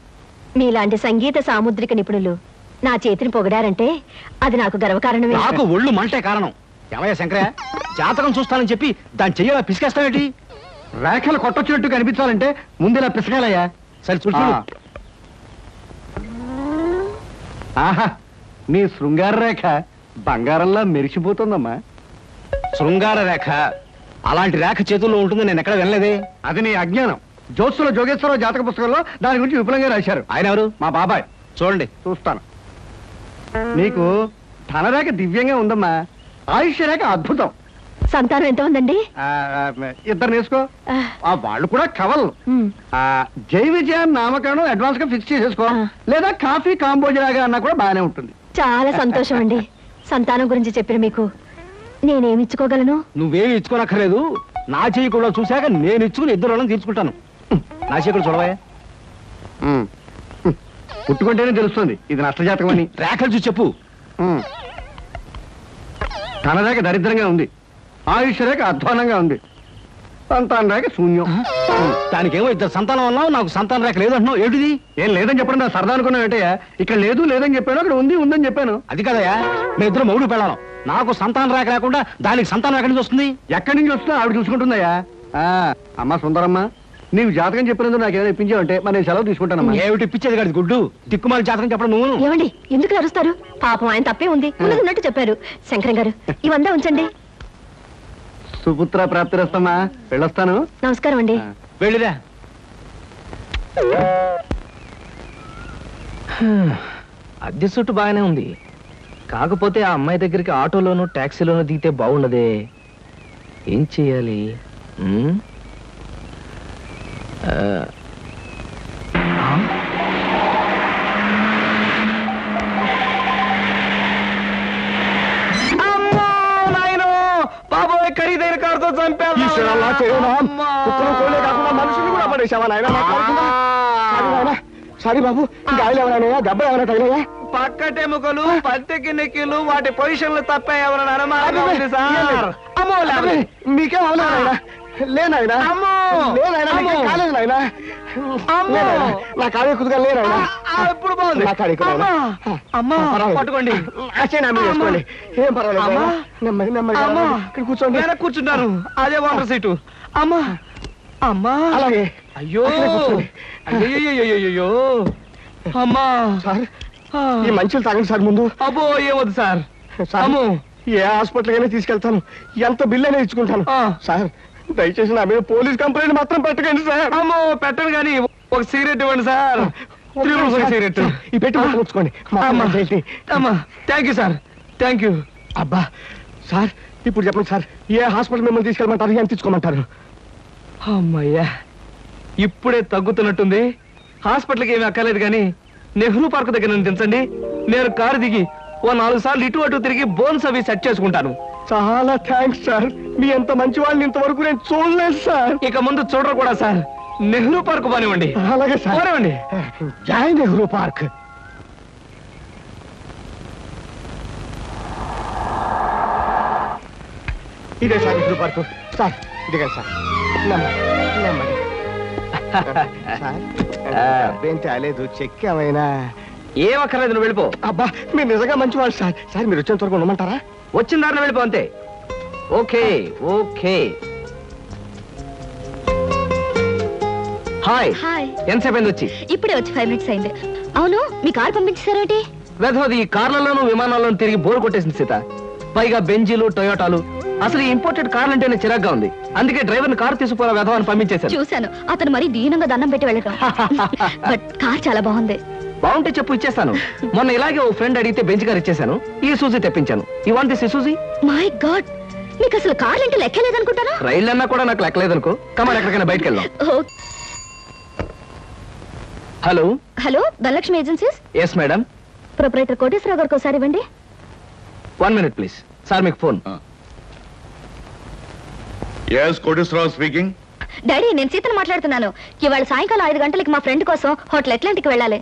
మీలాంటి సంగీత సాముద్రిక నిపుణులు నా చేతిని పొగిడారంటే అది నాకు గర్వకారణమే. నాకు ఒళ్ళు మంటే కారణం. ఏమయ్యా శంకరయ్య, జాతకం చూస్తానని చెప్పి దాన్ని చెయ్యాల పిసికేస్తావేటి? రేఖలు కొట్టొచ్చినట్టు కనిపించాలంటే ముందులా పిసకాలయ్యా. సరే చూడు. ఆహా, నీ శృంగార రేఖ బంగారంలా మెరిసిపోతుందమ్మా. శృంగార రేఖ అలాంటి రేఖ చేతుల్లో ఉంటుంది నేను ఎక్కడ వినలేదే. అది నీ అజ్ఞానం. జోత్సులో జోగేశ్వరరావు జాతక పుస్తకంలో దాని గురించి విపులంగా రాశారు. ఆయన ఎవరు? మా బాబాయ్. చూడండి. చూస్తాను. నీకు ధనరేఖ దివ్యంగా ఉందమ్మా. ఆయుష్య రేఖ అద్భుతం. సంతానం ఎంత ఉందండి? 2 వేసుకో. వాళ్ళు కూడా కవలు. జై విజయాన్ని నామకరణం అడ్వాన్స్ గా ఫిక్స్ చేసేసుకో. లేదా కాఫీ కాంబోజలాగా అన్నా కూడా బాగానే ఉంటుంది. చాలా సంతోషం అండి. సంతానం గురించి చెప్పిన మీకు నేనేమి ఇచ్చుకోగలను? నువ్వేమి ఇచ్చుకోనక్కర్లేదు. నా చెయ్యి కూడా చూశాక నేను ఇచ్చుకుని 2 రోజులను తీర్చుకుంటాను. నా చెయ్యి కూడా చూడవా. పుట్టుకుంటేనే తెలుస్తుంది ఇది నష్టజాతకం అని. రేఖలు చూసి చెప్పు. ధనరేఖ దరిద్రంగా ఉంది. ఆయుష్ రేఖ అధ్వానంగా ఉంది. సంతాన రేఖ శూన్యం. దానికేమో 2 సంతానం అన్నావు, నాకు సంతాన రేఖ లేదంటున్నావు. ఏమిటిది? ఏం లేదని చెప్పడం నా సరదా అనుకున్నావు ఏంటయ్యా? ఇక్కడ లేదు లేదని చెప్పాను, అక్కడ ఉంది ఉందని చెప్పాను. అది కదయ్యా, మీ ఇద్దరు మొగుడు పెళ్ళాను. నాకు సంతాన రేఖ లేకుండా దానికి సంతానం ఎక్కడి నుంచి వస్తుంది? ఎక్కడి నుంచి వస్తుందో ఆవిడ చూసుకుంటుందయ్యా. అమ్మా సుందరమ్మ, నీవు జాతకం చెప్పినందుకు నాకు ఏదైనా ఇప్పించావంటే మరి నేను సెలవు తీసుకుంటానమ్మా. ఏమిటి ఇప్పించేది కాదు గుడ్డు, దిక్కుమాలి జాతకం చెప్పడం నువ్వు. ఏమండి ఎందుకు అరుస్తారు? పాపం ఆయన తప్పే ఉంది, ఉన్నట్టు చెప్పారు. శంకరం గారు ఇవంతా ఉంచండి. సుపుత్ర ప్రాప్తిరస్తమ్మా. వెళ్ళొస్తాను. నమస్కారం అండి. వెళ్ళిరా. అద్దె సుట్టు బాగానే ఉంది, కాకపోతే ఆ అమ్మాయి దగ్గరికి ఆటోలోను ట్యాక్సీలోను దిగితే బాగుండదే. ఏం చెయ్యాలి? బాబోయ్, ఖరీదైన కారుతో చంపాను. మనుషులు కూడా పడేసావా నాయన? సారీ బాబు, గాయలు ఎవరైనా దెబ్బలు ఎవరైనా తగిలాయా? పక్కటెముకలు, పత్తికి నెక్కిలు, వాటి పొజిషన్లు తప్ప ఎవరైనా అనుమానం మీకేం అవలేదా? లేనాయనా, కాలేదు నాయన. నా కాడే కుదుగా లేనాయనా. ఇప్పుడు బాగుంది. నా కాడే పట్టుకోండి, వేసుకోండి. ఏం పర్వాలేదు, నెమ్మది నెమ్మది ఇక్కడ కూర్చోండి. కూర్చుంటాను, అదే వాటర్ సీటు. అమ్మా అమ్మా, అలాగే. అయ్యో అయ్యో అమ్మా. సార్, ఈ మంచులు తాగండి సార్ ముందు. అబ్బో ఏమొద్దు సార్. అమ్మో, ఏ హాస్పిటల్కైనా తీసుకెళ్తాను, ఎంత బిల్ అయినా ఇచ్చుకుంటాను. సార్, దయచేసి నా మీద పోలీస్ కంప్లైంట్ మాత్రం పెట్టకండి సార్. అమ్మో పెట్టను కానీ ఒక సిగరెట్ ఇవ్వండి సార్. సిగరెట్ ఈ పెట్టి ఉంచుకోండి. అమ్మా thank you sir, thank you. అబ్బా సార్, ఇప్పుడు చెప్పండి సార్, ఏ హాస్పిటల్ మిమ్మల్ని తీసుకెళ్ళమంటారు, ఎంత తీసుకోమంటారు? అమ్మయ్యా, ఇప్పుడే తగ్గుతున్నట్టుంది. హాస్పిటల్కి ఏమీ అక్కర్లేదు కానీ నెహ్రూ పార్క్ దగ్గర నన్ను దించండి. నేను కారు దిగి ఓ 4 సార్లు ఇటు అటు తిరిగి బోన్స్ అవి సెట్ చేసుకుంటాను. చాలా థ్యాంక్స్ సార్, మీ ఎంత మంచి వాళ్ళని ఇంతవరకు నేను చూడలేదు సార్. ఇక ముందు చూడరు కూడా సార్. నెహ్రూ పార్క్ బానివ్వండి. అలాగే సార్, బానివ్వండి. జై నెహ్రూ పార్క్. ఇదే సార్ నెహ్రూ పార్క్. సార్ ఇదిగా సార్, నెమ్మది. అబ్బేం తేలేదు, చెక్ ఏమైనా? ఏం అక్కర్లేదు, నువ్వు వెళ్ళిపో. అబ్బా, మీరు నిజంగా మంచివాళ్ళు సార్. సార్, మీరు వచ్చేంత వరకు ఉండమంటారా? వచ్చిన దారిలో వెళ్ళిపో అంతే. Okay okay. హాయ్. హాయ్. ఎంతసేపు అయింది వచ్చి? ఇప్పుడే వచ్చి 5 minutes అయింది. అవును, మీ కార్ పంపించేశారేంటి? వెధవది ఈ కార్లలోనూ విమానాల్లోనూ తిరిగి బోర్ కొట్టేసింది సీత. పైగా బెంజీలు, టొయోటాలు. అసలు ఈ ఇంపోర్టెడ్ కార్లు అంటేనే చిరాగ్గా ఉంది. అందుకే డ్రైవర్ని కారు తీసుకుపోయిన వెధవాన్ని పంపించేశాను. చూశాను, అతను మరీ దీనంగా దండం పెట్టి వెళ్ళటం. బట్ కార్ చాలా బాగుంది. బాగుంటే చెప్పు, ఇచ్చేస్తాను. మొన్న ఇలాగే ఓ ఫ్రెండ్ అడిగితే బెంచ్ కార్ ఇచ్చేసాను. ఈ సూజీ తెప్పించాను. I want this Suzy? My god, మీకు అసలు కార్లు అంటే లెక్కలేదనుకుంటారా? రైళ్ళు అన్నా కూడా నాకు లెక్కలేదనుకో. కమాన్, ఎక్కడికైనా బయటకు వెళ్దాం. Hello hello, Dhanalakshmi agencies. Yes madam. Proprietor Koteswararao గారికి ఒకసారి ఇవ్వండి. 1 minute ప్లీజ్. సార్ మీకు phone. yes Koteswararao speaking. Daddy, నేను సీతను మాట్లాడుతున్నాను. ఇవాళ సాయంకాలం 5 గంటలకి మా ఫ్రెండ్ కోసం హోటల్ అట్లాంటిక్ వెళ్ళాలి.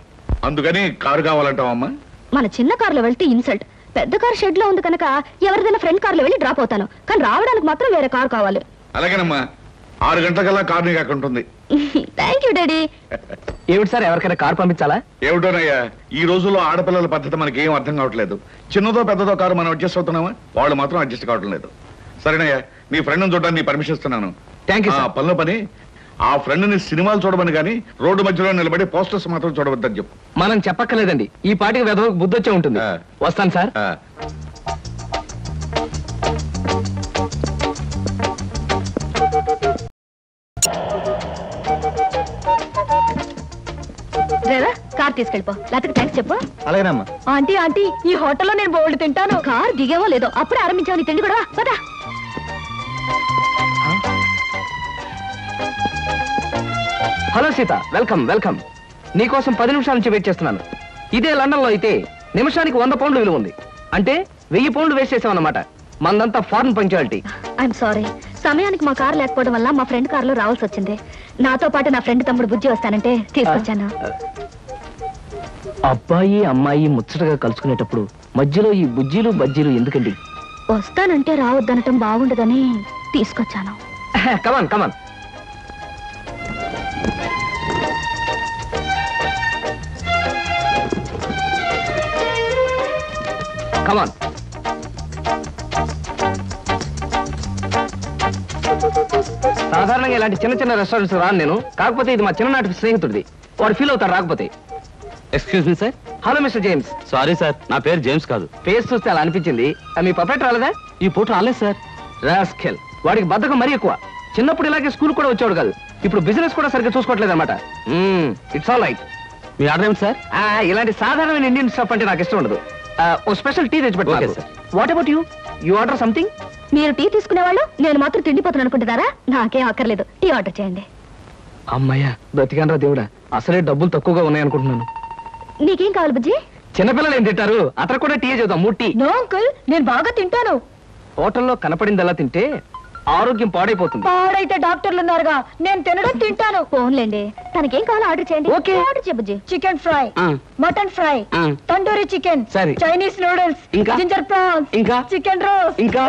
అందుకని కారు కావాలంటావమ్మా? మన చిన్న కారులో వెళ్తే ఇన్సల్ట్. పెద్ద కారు షెడ్ లో ఉంది కనుక ఎవరిదైనా ఫ్రెండ్ కారులో వెళ్ళి డ్రాప్ అవుతాను. కానీ రావడానికి మాత్రం వేరే కారు కావాలి. అలాగేనమ్మా, 6 గంటలకల్లా కారు నీకు అక్కడ ఉంటుంది. Thank you daddy. ఏమిటి సార్, ఎవరికైనా కారు పంపించాలా? ఏమిటోనయ్యా, ఈ రోజుల్లో ఆడపిల్లల పద్ధతి మనకి ఏం అర్థం కావట్లేదు. చిన్నదో పెద్దదో కారు మనం అడ్జస్ట్ అవుతున్నామా, వాళ్ళు మాత్రం అడ్జస్ట్ కావటం లేదు. సరేనయ్యా, నీ ఫ్రెండ్ని చూడడానికి పర్మిషన్ ఇస్తున్నాను. Thank you. పనిలో పని, ఆ ఫ్రెండ్ని సినిమాలు చూడమని కానీ రోడ్డు మధ్యలో నిలబడి పోస్టర్స్ మాత్రం చూడవద్దని చెప్పు. మనం చెప్పక్కర్లేదండి, ఈ పాటికి వెధవకు బుద్ధి వచ్చే ఉంటుంది. వస్తాను సార్. Driver, car తీసుకెళ్ళిపో. లేకపోతే థ్యాంక్స్ చెప్పు. అలాగేనమ్మా. ఆంటీ ఆంటీ, ఈ హోటల్లో నేను బోల్డ్ తింటాను. కార్ దిగేవో లేదో అప్పుడే ఆరంభించావు నీ తిండి కూడా. పదా. Hello Sita, welcome welcome. నీకోసం 10 నిమిషాల నుంచి వెయిట్ చేస్తున్నాను. ఇదే లండన్ లో అయితే నిమిషానికి 100 పౌండ్లు విలువ ఉంది. అంటే 1000 పౌండ్లు వేస్ట్ చేసామన్నమాట. మందంతా ఫారెన్ పంక్చువాలిటీ. ఐఎమ్ సారీ, సమయానికి మా కార్ లేకపోవడం వల్ల మా ఫ్రెండ్ కారులో రావాల్సి వచ్చింది. నాతో పాటు నా ఫ్రెండ్ తమ్ముడు బుజ్జి వస్తానంటే తీసుకొచ్చాను. అబ్బాయి అమ్మాయి ముచ్చటగా కలుసుకునేటప్పుడు మధ్యలో ఈ బుజ్జీలు బజ్జీలు ఎందుకండి? వస్తానంటే రావద్దనటం బాగుండదని తీసుకొచ్చాను. కమాన్ కమాన్. కమాన్. సాధారణంగా ఇలాంటి చిన్న చిన్న రెస్టారెంట్స్ రాను నేను. కాకపోతే ఇది మా చిన్ననాటి స్నేహితుడిది. వాడు ఫీల్ అవుతారు రాకపోతే. Excuse me sir. Hello mister James. Sorry sir, నా పేరు జేమ్స్ కాదు. ఫేస్ చూస్తే అలా అనిపించింది. మీ పర్ఫెక్ట్ రాలేదా? ఈ పూట రాలేదు సార్. రాస్కెల్, వాడికి బద్ధకం మరీ ఎక్కువ. చిన్నప్పుడు ఇలాగే స్కూల్ కూడా వచ్చాడు కాదు. ఇప్పుడు బిజినెస్ కూడా సరిగ్గా చూసుకోవట్లేదు అనమాట. It's all right. Me order ఏమిటి సార్? ఇలాంటి సాధారణమైన ఇండియన్ స్టాఫ్ అంటే నాకు ఇష్టం ఉండదు. ఓ స్పెషల్ టీ తెచ్చి పెట్టండి sir. What about you? You order something? మీరు టీ తీసుకునేవాళ్ళు, నేను మాత్రం తిండిపోతాను అనుకుంటున్నారా? నాకేం అక్కర్లేదు, టీ ఆర్డర్ చేయండి. అమ్మయ్యా, బ్రతికానరా దేవుడా, అసలే డబ్బులు తక్కువగా ఉన్నాయనుకుంటున్నాను. నీకేం కావాలి బుజ్జి? చిన్నపిల్లలు ఏం తింటారు? అతను కూడా టీ చేద్దాం, 3 టీ. నో అంకుల్, నేను బాగా తింటాను. హోటల్లో కనపడిందల్లా తింటే ఆరోగ్యం పాడైపోతుంది. పాడైతే డాక్టర్లు ఉన్నారుగా, నేను తినడం తింటాను. ఫోన్లేండి, తనకేం కావాలో ఆర్డర్ చేయండి. ఓకే. ఆర్డర్ చేయ బుజ్జి. చికెన్ ఫ్రై, మటన్ ఫ్రై, ఆ. తందూరి చికెన్, సరే. చైనీస్ నూడిల్స్, ఇంకా? జింజర్ ప్రాన్స్, ఇంకా? చికెన్ రోస్ట్, ఇంకా?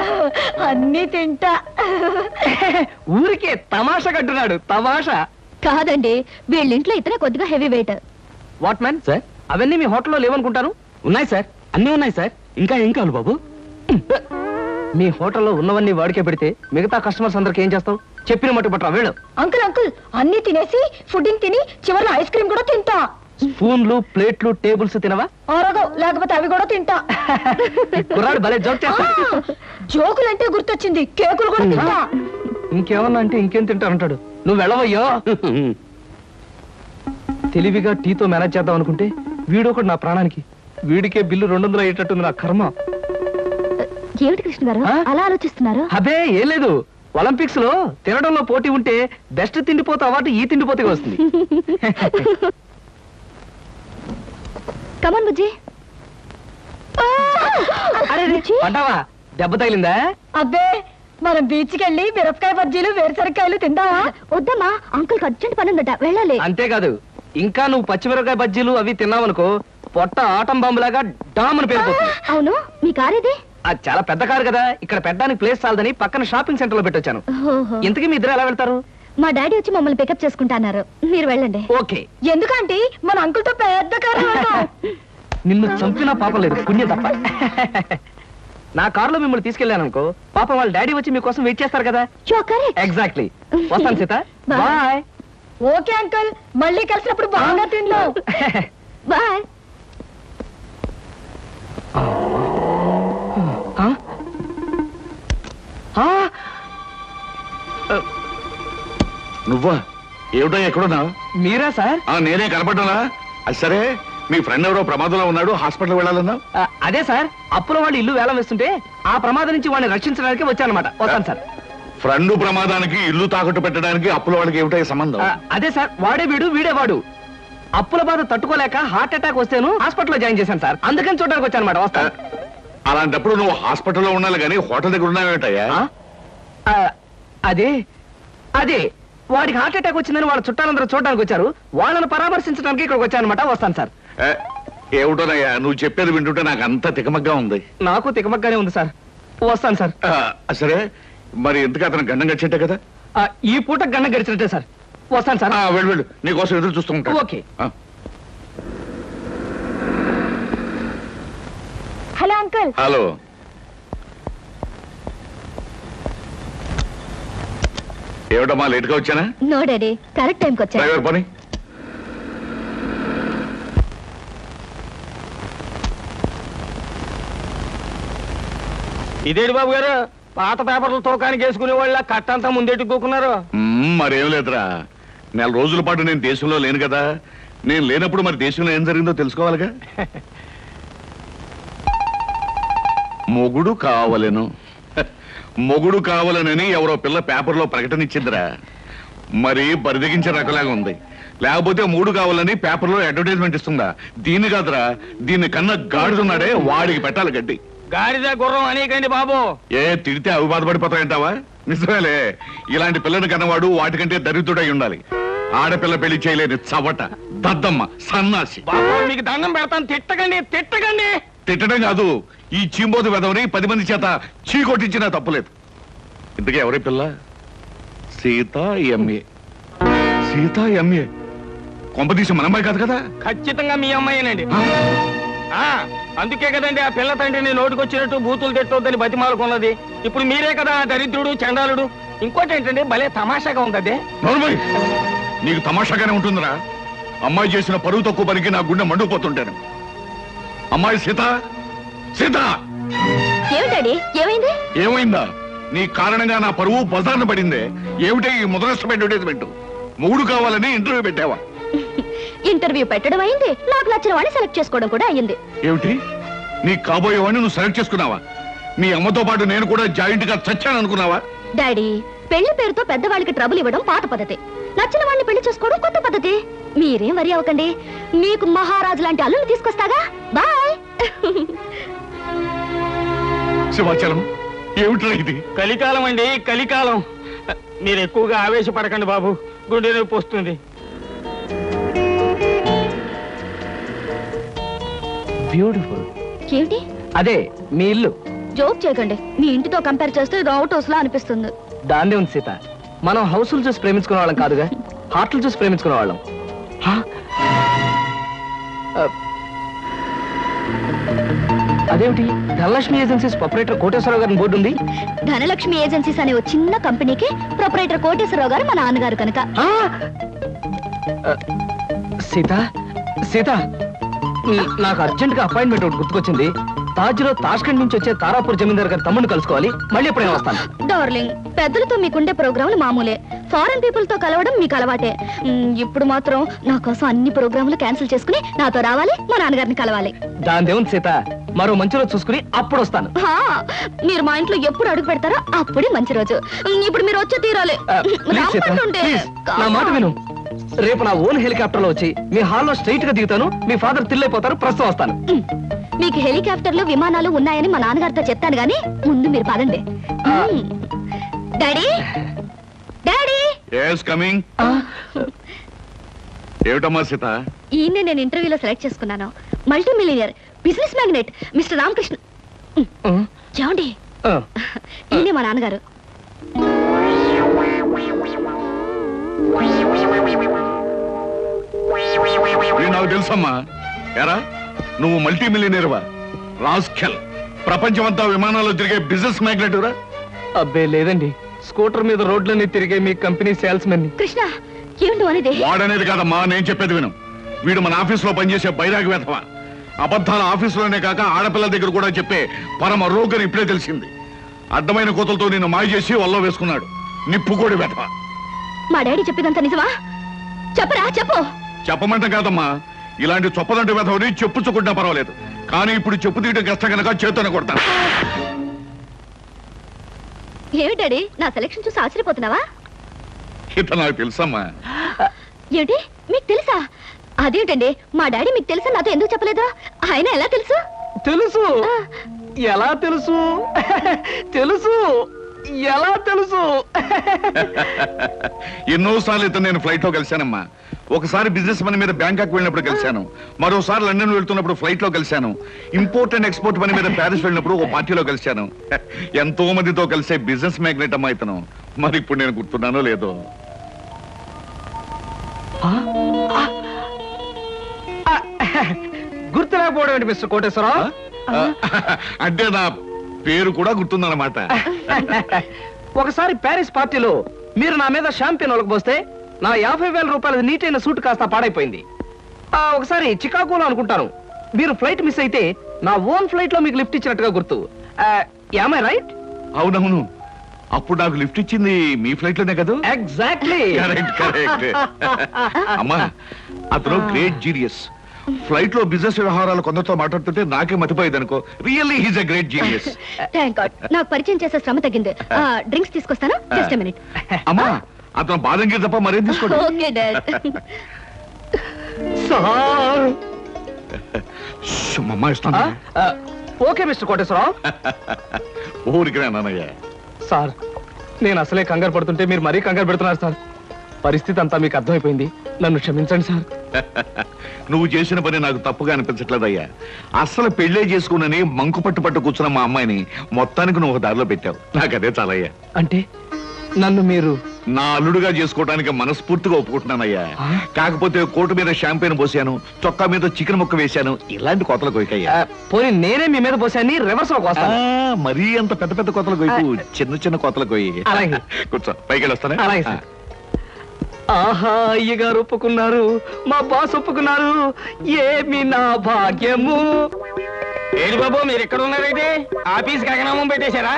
అన్ని తింటా. ఊరికే తమాషా కట్టున్నాడు, తమాషా. కాదండి, వీళ్ళింట్లో ఇతనే కొద్దిగా heavy weight. What man sir? అవన్నీ మీ హోటల్లో లేవనుకుంటాను. ఉన్నాయి సార్, అన్నీ ఉన్నాయి సార్. ఇంకా ఏం కావాలి బాబు? మీ హోటల్లో ఉన్నవన్నీ వాడికే పెడితే మిగతా కస్టమర్స్ అందరికి ఏం చేస్తావు? చెప్పిన మట్టు పట్టరా వీళ్ళు. అంకుల్ అంకుల్, అన్ని తినేసి ఫుడ్డింగ్ తిని చివరిలో ఐస్ క్రీమ్ కూడా తింటా. స్పూన్లు, ప్లేట్లు, టేబుల్స్ తినవా? ఆరోగం, లేకపోతే అవి కూడా తింటా. కుర్రాడు భలే జోక్ చేస్తాడు. జోకులంటే గుర్తొచ్చింది, కేకులు కూడా తింటా. ఇంకేమన్నా అంటే ఇంకేం తింటానంటాడు. నువ్వు వెళ్ళవయ్యో. తెలివిగా టీతో మేనేజ్ చేద్దాం అనుకుంటే వీడొకడు నా ప్రాణానికి. వీడికే బిల్లు 200 అయ్యేటట్టుంది నా కర్మ. ఏమిటి కృష్ణ గారు అలా ఆలోచిస్తున్నారు? అబే ఏం లేదు, ఒలింపిక్స్ లో తినడంలో పోటీ ఉంటే బెస్ట్ తిండిపోతే అవార్డు ఈ తిండిపోతే వస్తుంది. కమన్ బుజ్జి. అరే పడ్డావా? దెబ్బ తగిలిందా? అబ్బే, మనం బీచ్కి వెళ్ళి మిరపకాయ బజ్జీలు, వేరుసరికాయలు తిందామా? వద్దమ్మా, అంకుల్ అర్జెంట్ పని ఉందట, వెళ్ళాలి. అంతేకాదు, ఇంకా నువ్వు పచ్చిమిరపకాయ బజ్జీలు అవి తిన్నావనుకో పొట్ట ఆటం బాంబులాగా డామ్ అని పేరుపోతుంది. అవును, మీ కార్ ఇది? అది చాలా పెద్ద కారు కదా, ఇక్కడ పెట్టడానికి ప్లేస్ చాలదని పక్కన షాపింగ్ సెంటర్ లో పెట్టొచ్చాను. ఇంతకీ మీ ఇద్దరు ఎలా వెళ్తారు? మా డాడీ వచ్చి మమ్మల్ని పికప్ చేసుకుంటాన్నారు, మీరు వెళ్ళండి. ఓకే. ఎందుకంటే మన అంకుల్ తో పెద్ద కారు. నిన్ను చంపినా పాపం లేదు, పుణ్యం తప్ప. నా కారులో మిమ్మల్ని తీసుకెళ్ళాను అనుకో, పాపం వాళ్ళ డాడీ వచ్చి మీకోసం వెయిట్ చేస్తారు కదా. ఎగ్జాక్ట్లీ. వస్తాను సీత, బాయ్. ఓకే అంకుల్, మళ్ళీ కలిసినప్పుడు బాగా తిందాం. బాయ్. నువ్వా? ఏమిటో ఎక్కడున్నా? మీరా సార్? నేనే కనపడ్డానా? అది సరే, మీ ఫ్రెండ్ ఎవరో ప్రమాదంలో ఉన్నాడు, హాస్పిటల్ వెళ్ళాలన్నా? అదే సార్, అప్పుల వాళ్ళు ఇల్లు వేలం వేస్తుంటే ఆ ప్రమాదం నుంచి వాడిని రక్షించడానికి వచ్చానమాట. వస్తాను సార్. ఫ్రెండ్ ప్రమాదానికి ఇల్లు తాకట్టు పెట్టడానికి అప్పుల వాళ్ళకి ఏమిటో సంబంధం? అదే సార్, వాడే వీడు వీడే వాడు. అప్పుల బాధ తట్టుకోలేక హార్ట్ అటాక్ వస్తేను హాస్పిటల్లో జాయిన్ చేశాను సార్, అందుకని చూడడానికి వచ్చానమాట. వస్తాను. అలాంటప్పుడు నువ్వు హాస్పిటల్లో ఉండాలి కానీ హోటల్ దగ్గర ఉన్నావేటయ్యా? అదే అదే వాడికి హార్ట్ అటాక్ వచ్చిందని వాళ్ళ చుట్టాలందరూ చూడడానికి వచ్చారు, వాళ్ళని పరామర్శించడానికి ఇక్కడికి వచ్చానమాట. వస్తాను సార్. ఏమిటోనయ్యా, నువ్వు చెప్పేది వింటుంటే నాకు అంత తికమగ్గా ఉంది. నాకు తికమగ్గానే ఉంది సార్. వస్తాను సార్. సరే, మరి ఎందుకు అతను గండం గడిచేట్టే కదా? ఈ పూట గండం గడిచినట్టే సార్. వస్తాను సార్. వెళ్ళు వెళ్ళు, నీకోసం ఎదురు చూస్తూ ఉంటాను. ఓకే. Hello uncle. హలో. ఏమిటమ్మా లేట్గా వచ్చానా? నో డాడీ, కరెక్ట్ టైంకి వచ్చా. డ్రైవర్ పోనీ. ఇదేంటి బాబు గారు, పాత పేపర్లు తోకానికి వేసుకునే వాళ్ళ కట్టంతా ముందెట్టుకోకున్నారు? మరేం లేదురా, నెల రోజుల పాటు నేను దేశంలో లేను కదా. నేను లేనప్పుడు మరి దేశంలో ఏం జరిగిందో తెలుసుకోవాలిగా. మొగుడు కావలెను, మొగుడు కావాలనని ఎవరో పిల్ల పేపర్లో ప్రకటన ఇచ్చిందిరా. మరి బరిదగించే రకలాగా ఉంది. లేకపోతే మూడు కావాలని పేపర్లో అడ్వర్టైజ్మెంట్ ఇస్తుందా? దీన్ని కాదురా, దీన్ని కన్నా గాడిదున్నాడే వాడికి పెట్టాలి గడ్డి. గాడిద గుర్రం అనేకండి బాబు. తిడితే అవి బాధపడిపోతాయంటావా? నిజమేలే, ఇలాంటి పిల్లని కన్నవాడు వాటికంటే దరిద్రుడై ఉండాలి. ఆడపిల్ల పెళ్లి చేయలేని చవట, దద్దమ్మ, సన్నాసి. మీకు దండం పెడతాను, తిట్టకండి తిట్టకండి. తిట్టడం కాదు, ఈ చీంబోతు వెదవని 10 మంది చేత చీ కొట్టించినా తప్పులేదు. ఇంతకీ ఎవరి పిల్ల? సీతా ఎంఏ. సీతా ఎంఏ కొంపదీసి మన అమ్మాయి కాదు కదా? ఖచ్చితంగా మీ అమ్మాయినండి. అందుకే కదండి ఆ పిల్ల తండ్రిని నోటుకొచ్చినట్టు బూతులు తిట్టొద్దని బతిమాలుకున్నది. ఇప్పుడు మీరే కదా దరిద్రుడు, చండాలుడు. ఇంకోటి ఏంటంటే భలే తమాషాగా ఉంది. అదే నీకు తమాషాగానే ఉంటుందిరా. అమ్మాయి చేసిన పరువు తక్కువ పనికి నా గుండె మండుకుపోతుంటాను. అమ్మాయి సీత, సీత ఏమైంది? ఏమైందా? నీ కారణంగా నా పరువు బజార్న పడిందే. ఏమిటే ఈ ముదరష్టం అడ్వర్టైజ్మెంట్? మొగుడు కావాలని ఇంటర్వ్యూ పెట్టావా? ఇంటర్వ్యూ పెట్టడం అయింది, నాకు నచ్చిన వాడిని సెలెక్ట్ చేసుకోవడం కూడా అయ్యింది. ఏమిటి నీకు కాబోయేవాడిని నువ్వు సెలెక్ట్ చేసుకున్నావా? మీ అమ్మతో పాటు నేను కూడా జాయింట్ గా చచ్చాను అనుకున్నావా? డాడీ, పెళ్లి పేరుతో పెద్దవాళ్ళకి ట్రబుల్ ఇవ్వడం పాత పద్ధతి, నచ్చిన వాడిని పెళ్లి చేసుకోవడం కొత్త పద్ధతి. మీరేం వరి అవ్వకండి, మీకు మహారాజు లాంటి అల్లుని తీసుకొస్తాగా. బాయ్. శివాచలం, ఏమిట్రా ఇది? కలికాలం అండి, కలికాలం. మీరు ఎక్కువగా ఆవేశపడకండి బాబు, గుండె నొప్పి వస్తుంది. బ్యూటిఫుల్. ఏమిటి? అదే మీ ఇల్లు. జోక్ చేయకండి, మీ ఇంటితో కంపేర్ చేస్తే ఇది అవుట్ హౌస్ లా అనిపిస్తుంది. దాన్నే ఉంది సీత, మనం హౌస్లు చూసి ప్రేమించుకునే వాళ్ళం కాదుగా, హార్ట్లు చూసి ప్రేమించుకునే వాళ్ళం. అదేమిటి, ధనలక్ష్మి ఏజెన్సీస్ ప్రొపరేటర్ కోటేశ్వరరావు గారి బోర్డు ఉంది. ధనలక్ష్మి ఏజెన్సీస్ అనే ఒక చిన్న కంపెనీకి ప్రొపరేటర్ కోటేశ్వరరావు గారు మా నాన్నగారు కనుక. సీత, సీత, నాకు అర్జెంట్ గా అపాయింట్మెంట్ ఒకటి గుర్తుకొచ్చింది. తాజ్ లో తాష్కండ్ నుంచి వచ్చే తారాపూర్ జమీందార్ గారి తమ్ముడిని కలుసుకోవాలి. మళ్ళీ ఎప్పుడైనా వస్తాను. డార్లింగ్, పెద్దలతో మీకుండే ప్రోగ్రాములు మామూలే, ఫారెన్ పీపుల్ తో కలవడం మీకు అలవాటే. ఇప్పుడు మాత్రం నా కోసం అన్ని ప్రోగ్రాములు క్యాన్సిల్ చేసుకుని నాతో రావాలి, మా నాన్నగారిని కలవాలి. దాని దేవుని సీత, మరో మంచి రోజు చూసుకుని అప్పుడు వస్తాను. మీరు మా ఇంట్లో ఎప్పుడు అడుగు పెడతారో అప్పుడే మంచి రోజు. ఇప్పుడు మీరు వచ్చే తీరాలి. ప్లీజ్ సీత, ప్లీజ్, నా మాట విను. రేపు నా ఓన్ హెలికాప్టర్ లో వచ్చి మీ హాల్లో స్ట్రైట్ గా దిగుతాను. మీ ఫాదర్ తిల్లైపోతారు. ప్రస్తుతం వస్తాను. మీకు హెలికాప్టర్లు విమానాలు ఉన్నాయని మా నాన్నగారితో చెప్తాను గానీ ముందు మీరు పదండి. Daddy, daddy. yes coming. ఏమిటమ్మా సీత? ఈయన్ని నేను ఇంటర్వ్యూలో సెలెక్ట్ చేసుకున్నాను. Multi millionaire, business magnate mister Ramakrishna. చూడండి, ఈయనే మా నాన్నగారు. నాకు తెలుసమ్మా. ఎరా, నువ్వు మల్టీ మిలియనీర్వా? రాస్కెల్, ప్రపంచమంతా విమానాల్లో తిరిగే బిజినెస్ మ్యాగ్నెట్. అబ్బే లేదండి, స్కూటర్ మీద రోడ్లన్నీ తిరిగే మీ కంపెనీ సేల్స్ మెన్. కృష్ణ, ఏమిటి అనేది? వాడనేది కాదమ్మా, నేను చెప్పేది విను. వీడు మన ఆఫీసులో పనిచేసే బైరాగి వేధవా. అబద్ధాల ఆఫీసులోనే కాక ఆడపిల్లల దగ్గర కూడా చెప్పే పరమ రోగని ఇప్పుడే తెలిసింది. అడ్డమైన కోతలతో నిన్ను మాయ చేసి వల్ల వేసుకున్నాడు. నిప్పుకోడి వేధవా. మా డాడీ చెప్పేదంతా నిజమా? చెప్పరా, చెప్పు. చెప్పమంటే కాదమ్మా, ఇలాంటి చొప్పదంటే వేధవని చెప్పుచ్చుకుంటా పర్వాలేదు, కానీ ఇప్పుడు చెప్పు తీయడం కష్టం కనుక చేతోనే కొడతాను. ఏమి డాడీ, నా సెలక్షన్ చూసి ఆశ్చర్యపోతున్నావా? ఇత నాకు తెలుసమ్మా. ఏమిటి, మీకు తెలుసా? అదేంటండి, మా డాడీ మీకు తెలుసా నాతో ఎందుకు చెప్పలేదు? ఆయన ఎలా తెలుసు? తెలుసు. ఎలా తెలుసు? తెలుసు. ఎలా తెలుసు? ఎన్నోసార్లు ఇతను నేను ఫ్లైట్ లో కలిశానమ్మా. ఒకసారి బిజినెస్ పని మీద బ్యాంకాక్ వెళ్ళినప్పుడు కలిశాను, మరోసారి లండన్ వెళ్తున్నప్పుడు ఫ్లైట్ లో కలిశాను, ఇంపోర్ట్ అండ్ ఎక్స్పోర్ట్ పని మీద ప్యారిస్ వెళ్ళినప్పుడు ఓ పార్టీలో కలిశాను. ఎంతో మందితో కలిసే బిజినెస్ మ్యాగ్నెట్ అమ్మా ఇతను. మరి ఇప్పుడు నేను గుర్తున్నానో లేదో. గుర్తురాకపోవడం ఏంటి మిస్టర్ కోటేశ్వరరావు? అంటే నా పేరు కూడా గుర్తుందన్నమాట. ఒకసారి ప్యారిస్ పార్టీలో మీరు నా మీద షాంపియన్ ఒలకపోస్తే నా 50,000 రూపాయల నీటైన సూట్ కాస్త పాడైపోయింది. ఒకసారి చికాగోలో అనుకుంటాను మీరు ఫ్లైట్ మిస్ అయితే నా ఓన్ ఫ్లైట్ లో మీకు లిఫ్ట్ ఇచ్చినట్టుగా గుర్తు. Am I right? అవునవును, అప్పుడు నాకు లిఫ్ట్ ఇచ్చింది మీ ఫ్లైట్ లోనే కదా? ఎగ్జాక్ట్లీ. కరెక్ట్. అమ్మా, అతను గ్రేట్ జీనియస్. ఫ్లైట్ లో బిజినెస్ వ్యవహారాలు కొందరితో మాట్లాడుతుంటే నాకే మతిపోయేది అనుకో. Really he's a great genius. Thank God, నాకు పరిచయం చేసే శ్రమ తగ్గింది. డ్రింక్స్ తీసుకొస్తాను, జస్ట్ ఎ మినిట్. అమ్మా, అతను బాదంగిరి తప్ప మరేం తీసుకోండి. Okay dad. అమ్మా ఇస్తాను. Okay mister Koteswararao. ఊరికి నాన్నయ్య. సార్, నేను అసలే కంగారు పడుతుంటే మీరు మరీ కంగారు పెడుతున్నారు సార్. పరిస్థితి అంతా మీకు అర్థమైపోయింది, నన్ను క్షమించండి సార్. నువ్వు చేసిన పని నాకు తప్పుగా అనిపించట్లేదయ్యా. అస్సలు పెళ్లే చేసుకున్నని మంకు పట్టు కూర్చున్న మా అమ్మాయిని మొత్తానికి నువ్వు ఒక దారిలో పెట్టావు. నాకు అదే చాలయ్యా. అంటే నన్ను మీరు నా అల్లుడుగా చేసుకోవడానికి మనస్ఫూర్తిగా ఒప్పుకుంటున్నానయ్యా. కాకపోతే కోటు మీద షాంపెయిన్ పోసాను, చొక్కా మీద చికెన్ ముక్క వేశాను, ఇలాంటి కోతలు కొయ్యకయ్యా. పోనీ నేనే మీ మీద పోసాన్ని రివర్స్ లో కోస్తాను. మరీ అంత పెద్ద పెద్ద కోతలు కొయ్యకు, చిన్న చిన్న కోతలు కొయ్యి. అలాగే. కూర్చో, పైకి వెళ్ళొస్తానే. అలాగే సార్. ఆహా, అయ్యగారు ఒప్పుకున్నారు, మా బాస్ ఒప్పుకున్నారు. ఏమి నా భాగ్యము. ఏడు బాబు, మీరు ఎక్కడ ఉన్నారైతే ఆఫీస్ గగనామం పెట్టేశారా?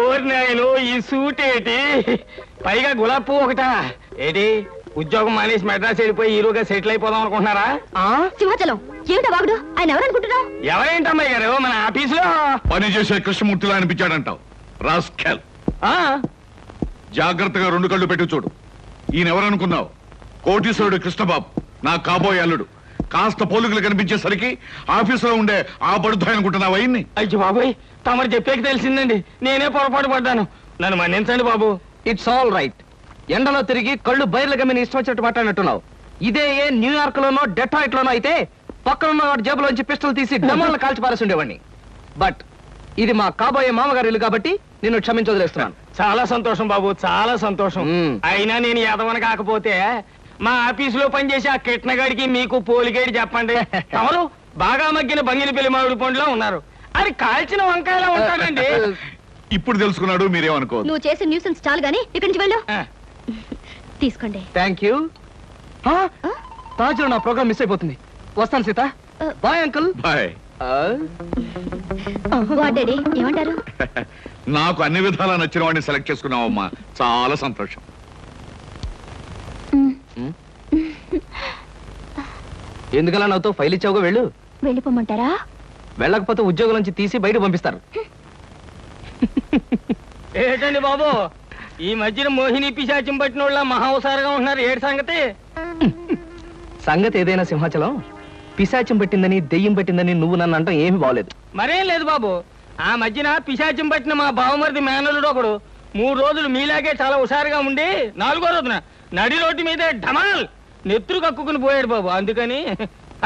ఓరి నాయను, ఈ సూట్ ఏంటి, పైగా గులాబ్ పువ్వు ఒకటా ఏంటి? ఉద్యోగం మానేసి మెడ్రాస్ వెళ్ళిపోయి హీరోగా సెటిల్ అయిపోదాం అనుకుంటున్నారా? సింహాచలం ఏమిటా వాగుడు? ఆయన ఎవరనుకుంటున్నావు? ఎవరేంటమ్మాయి గారు, మన ఆఫీసులో పనిచేసే కృష్ణమూర్తిలా అనిపించాడంటావు. రాస్కెల్. జాగ్రత్తగా 2 కళ్ళు పెట్టి చూడు. ఈయన ఎవరనుకున్నావు? కోటీశ్వరుడు కృష్ణబాబు, నా కాబోయే అల్లుడు. కాస్త పోలికలు కనిపించేసరికి ఆఫీసులో ఉండే ఆ బడుద్దాయి అనుకుంటున్నావు అయ్యింది. అయ్యో బాబోయ్, తమరు చెప్పేకి తెలిసిందండి, నేనే పొరపాటు పడ్డాను, నన్ను మన్నించండి బాబు. It's all right. ఎండలో తిరిగి కళ్ళు బయర్లు గమ్మిని ఇష్టం వచ్చినట్టు మాట్లాడినట్టున్నావు. ఇదే ఏ న్యూయార్క్ లోనో డెట్రాయిట్ లోనో అయితే పక్కనున్న వాడి జేబులోంచి పిస్టల్ తీసి డమాలను కాల్చి పారేసి ఉండేవాడిని. బట్ ఇది మా కాబోయే మామగారి ఇల్లు కాబట్టి నిన్ను క్షమించొదిలేస్తున్నాను. చాలా సంతోషం బాబు, చాలా సంతోషం. అయినా నేను ఎదవన కాకపోతే మా ఆఫీసులో పనిచేసి ఆ కిట్నగాడికి మీకు పోలిగేడి చెప్పండి. ఎవరు బాగా మగ్గిన బంగిని పెళ్లి మామిడి పండులో ఉన్నారు, అది కాల్చిన వంకాయలా ఉంటాడండి. ఇప్పుడు తెలుసుకున్నాడు, మీరేమనుకో. నువ్వు చేసే న్యూసెన్స్ చాలు గానీ ఇక్కడి నుంచి వెళ్ళు. తీసుకోండి. Thank you. తాజులో నా ప్రోగ్రామ్ మిస్ అయిపోతుంది. వస్తాను Seetha. Bye uncle. Bye. Daddy ఏమంటారు? నాకు అన్ని విధాలా నచ్చిన వాడిని సెలెక్ట్ చేసుకున్నావమ్మా, చాలా సంతోషం. ఎందుకలా నాతో ఫైల్ ఇచ్చావుగా, వెళ్ళు. వెళ్ళిపోమంటారా? వెళ్ళకపోతే ఉద్యోగం నుంచి తీసి బయట పంపిస్తారు. ఏంటండి బాబు, ఈ మధ్యన మోహిని పిశాచం పట్టిన వాళ్ళ మహావసారగా ఉంటున్నారు, ఏడు సంగతి? సంగతి ఏదైనా సింహాచలం, పిశాచం పట్టిందని దెయ్యం పట్టిందని నువ్వు నన్ను అంటాం ఏమి బాగలేదు. మరేం లేదు బాబు, ఆ మధ్యన పిశాచం పట్టిన మా బావమరిది మేనలుడు ఒకడు 3 రోజులు మీలాగే చాలా హుషారుగా ఉండి 4వ రోజున నడి రోడ్డు మీదే ఢమాల్ నెత్తురు కక్కుకుని పోయాడు బాబు. అందుకని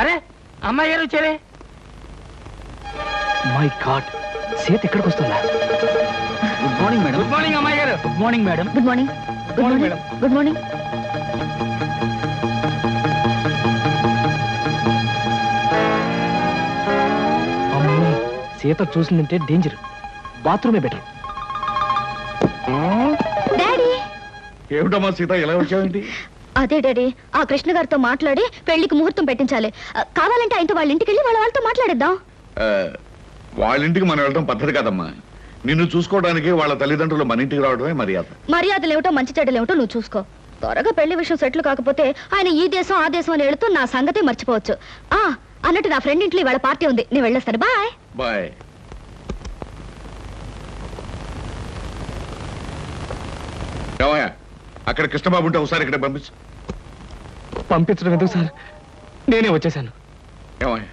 అరే అమ్మాయి గారు వచ్చారే. మై గాడ్, సీత ఎక్కడికి వస్తుందా? Good morning madam. Good morning అమ్మాయి గారు. Good morning madam. Good morning. Good morning madam. Good morning. అమ్మో, సీత చూసిందంటే డేంజర్, బాత్రూమే బెటర్. డాడీ. ఏమిటమ్మా సీత, ఎలా వచ్చావేంటి? అదే డాడీ, ఆ కృష్ణ గారితో మాట్లాడి పెళ్లికి ముహూర్తం పెట్టించాలి. కావాలంటే ఆయనతో వాళ్ళ ఇంటికి వెళ్ళి వాళ్ళతో మాట్లాడేద్దాం. వాళ్ళ ఇంటికి మనం వెళ్ళడం పద్ధతి కాదమ్మా. నిన్ను చూసుకోవడానికి వాళ్ళ తల్లిదండ్రులు మన ఇంటికి రావడమే మర్యాద. మర్యాదలు ఏమిటో మంచి చెడ్డలు ఏమిటో నువ్వు చూసుకో. త్వరగా పెళ్లి విషయం సెటిల్ కాకపోతే ఆయన ఈ దేశం ఆ దేశం అని వెళుతూ నా సంగతే మర్చిపోవచ్చు. అన్నట్టు నా ఫ్రెండ్ ఇంట్లో ఇవాళ పార్టీ ఉంది, నేను వెళ్ళేస్తాను. బాయ్. బాయ్. ఏమయ్యా, అక్కడ కృష్ణబాబు ఉంటే ఒకసారి ఇక్కడ పంపించు. పంపించడం ఎందుకు సార్, నేనే వచ్చేసాను. ఏమయ్యా,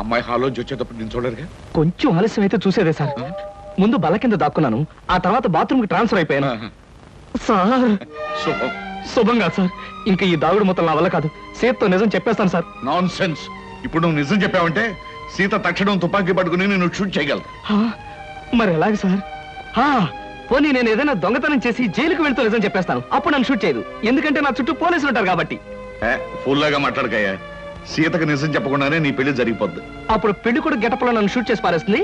అమ్మాయి హాల్లోంచి వచ్చేటప్పుడు నేను చూడరుగా? కొంచెం ఆలస్యం అయితే చూసేదే సార్. ముందు బల్ల కింద దాక్కున్నాను, ఆ తర్వాత బాత్రూమ్ కి ట్రాన్స్ఫర్ అయిపోయాను. సార్ శుభం. శుభంగా సార్, ఇంకా ఈ దాగుడు మొత్తం నా వల్ల కాదు. సీతతో నిజం చెప్పేస్తాను సార్. Non sense. ఇప్పుడు నువ్వు నిజం చెప్పావంటే సీత తక్షణం తుపాకీ పట్టుకుని నేను షూట్ చేయగలదు. మరి ఎలాగే సార్? పోనీ నేను ఏదైనా దొంగతనం చేసి జైలుకు వెళ్తూ నిజం చెప్పేస్తాను, అప్పుడు నన్ను షూట్ చేయదు, ఎందుకంటే నా చుట్టూ పోలీసులు ఉంటారు కాబట్టి. ఫుల్లాగా మాట్లాడకయ్యా, సీతకు నిజం చెప్పకుండానే నీ పెళ్లి జరిగిపోద్ది. అప్పుడు పెళ్లి కూడా గెటప్లో నన్ను షూట్ చేసి పారేస్తుంది.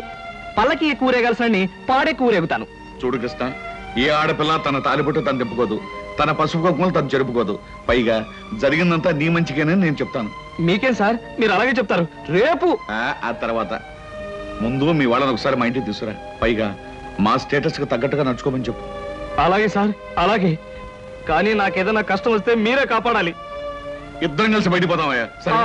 పల్లకి కూరేగాల్సిన పాడే కూరేగుతాను. చూడు కృష్ణ, ఏ ఆడపిల్ల తన తాలిబొట్టు తను తిప్పుకోదు, తన పసుపు కుంకుమలు తను జరుపుకోదు. పైగా జరిగిందంతా నీ మంచిగానే నేను చెప్తాను. మీకేం సార్, మీరు అలాగే చెప్తారు. రేపు ఆ తర్వాత ముందు మీ వాళ్ళని ఒకసారి మా ఇంటికి తీసుకురా. పైగా మా స్టేటస్ కి తగ్గట్టుగా నడుచుకోమని చెప్పు. అలాగే సార్, అలాగే. కానీ నాకేదైనా కష్టం వస్తే మీరే కాపాడాలి. ఇద్దరం కలిసి బయటపోదామయ్యా. సరే.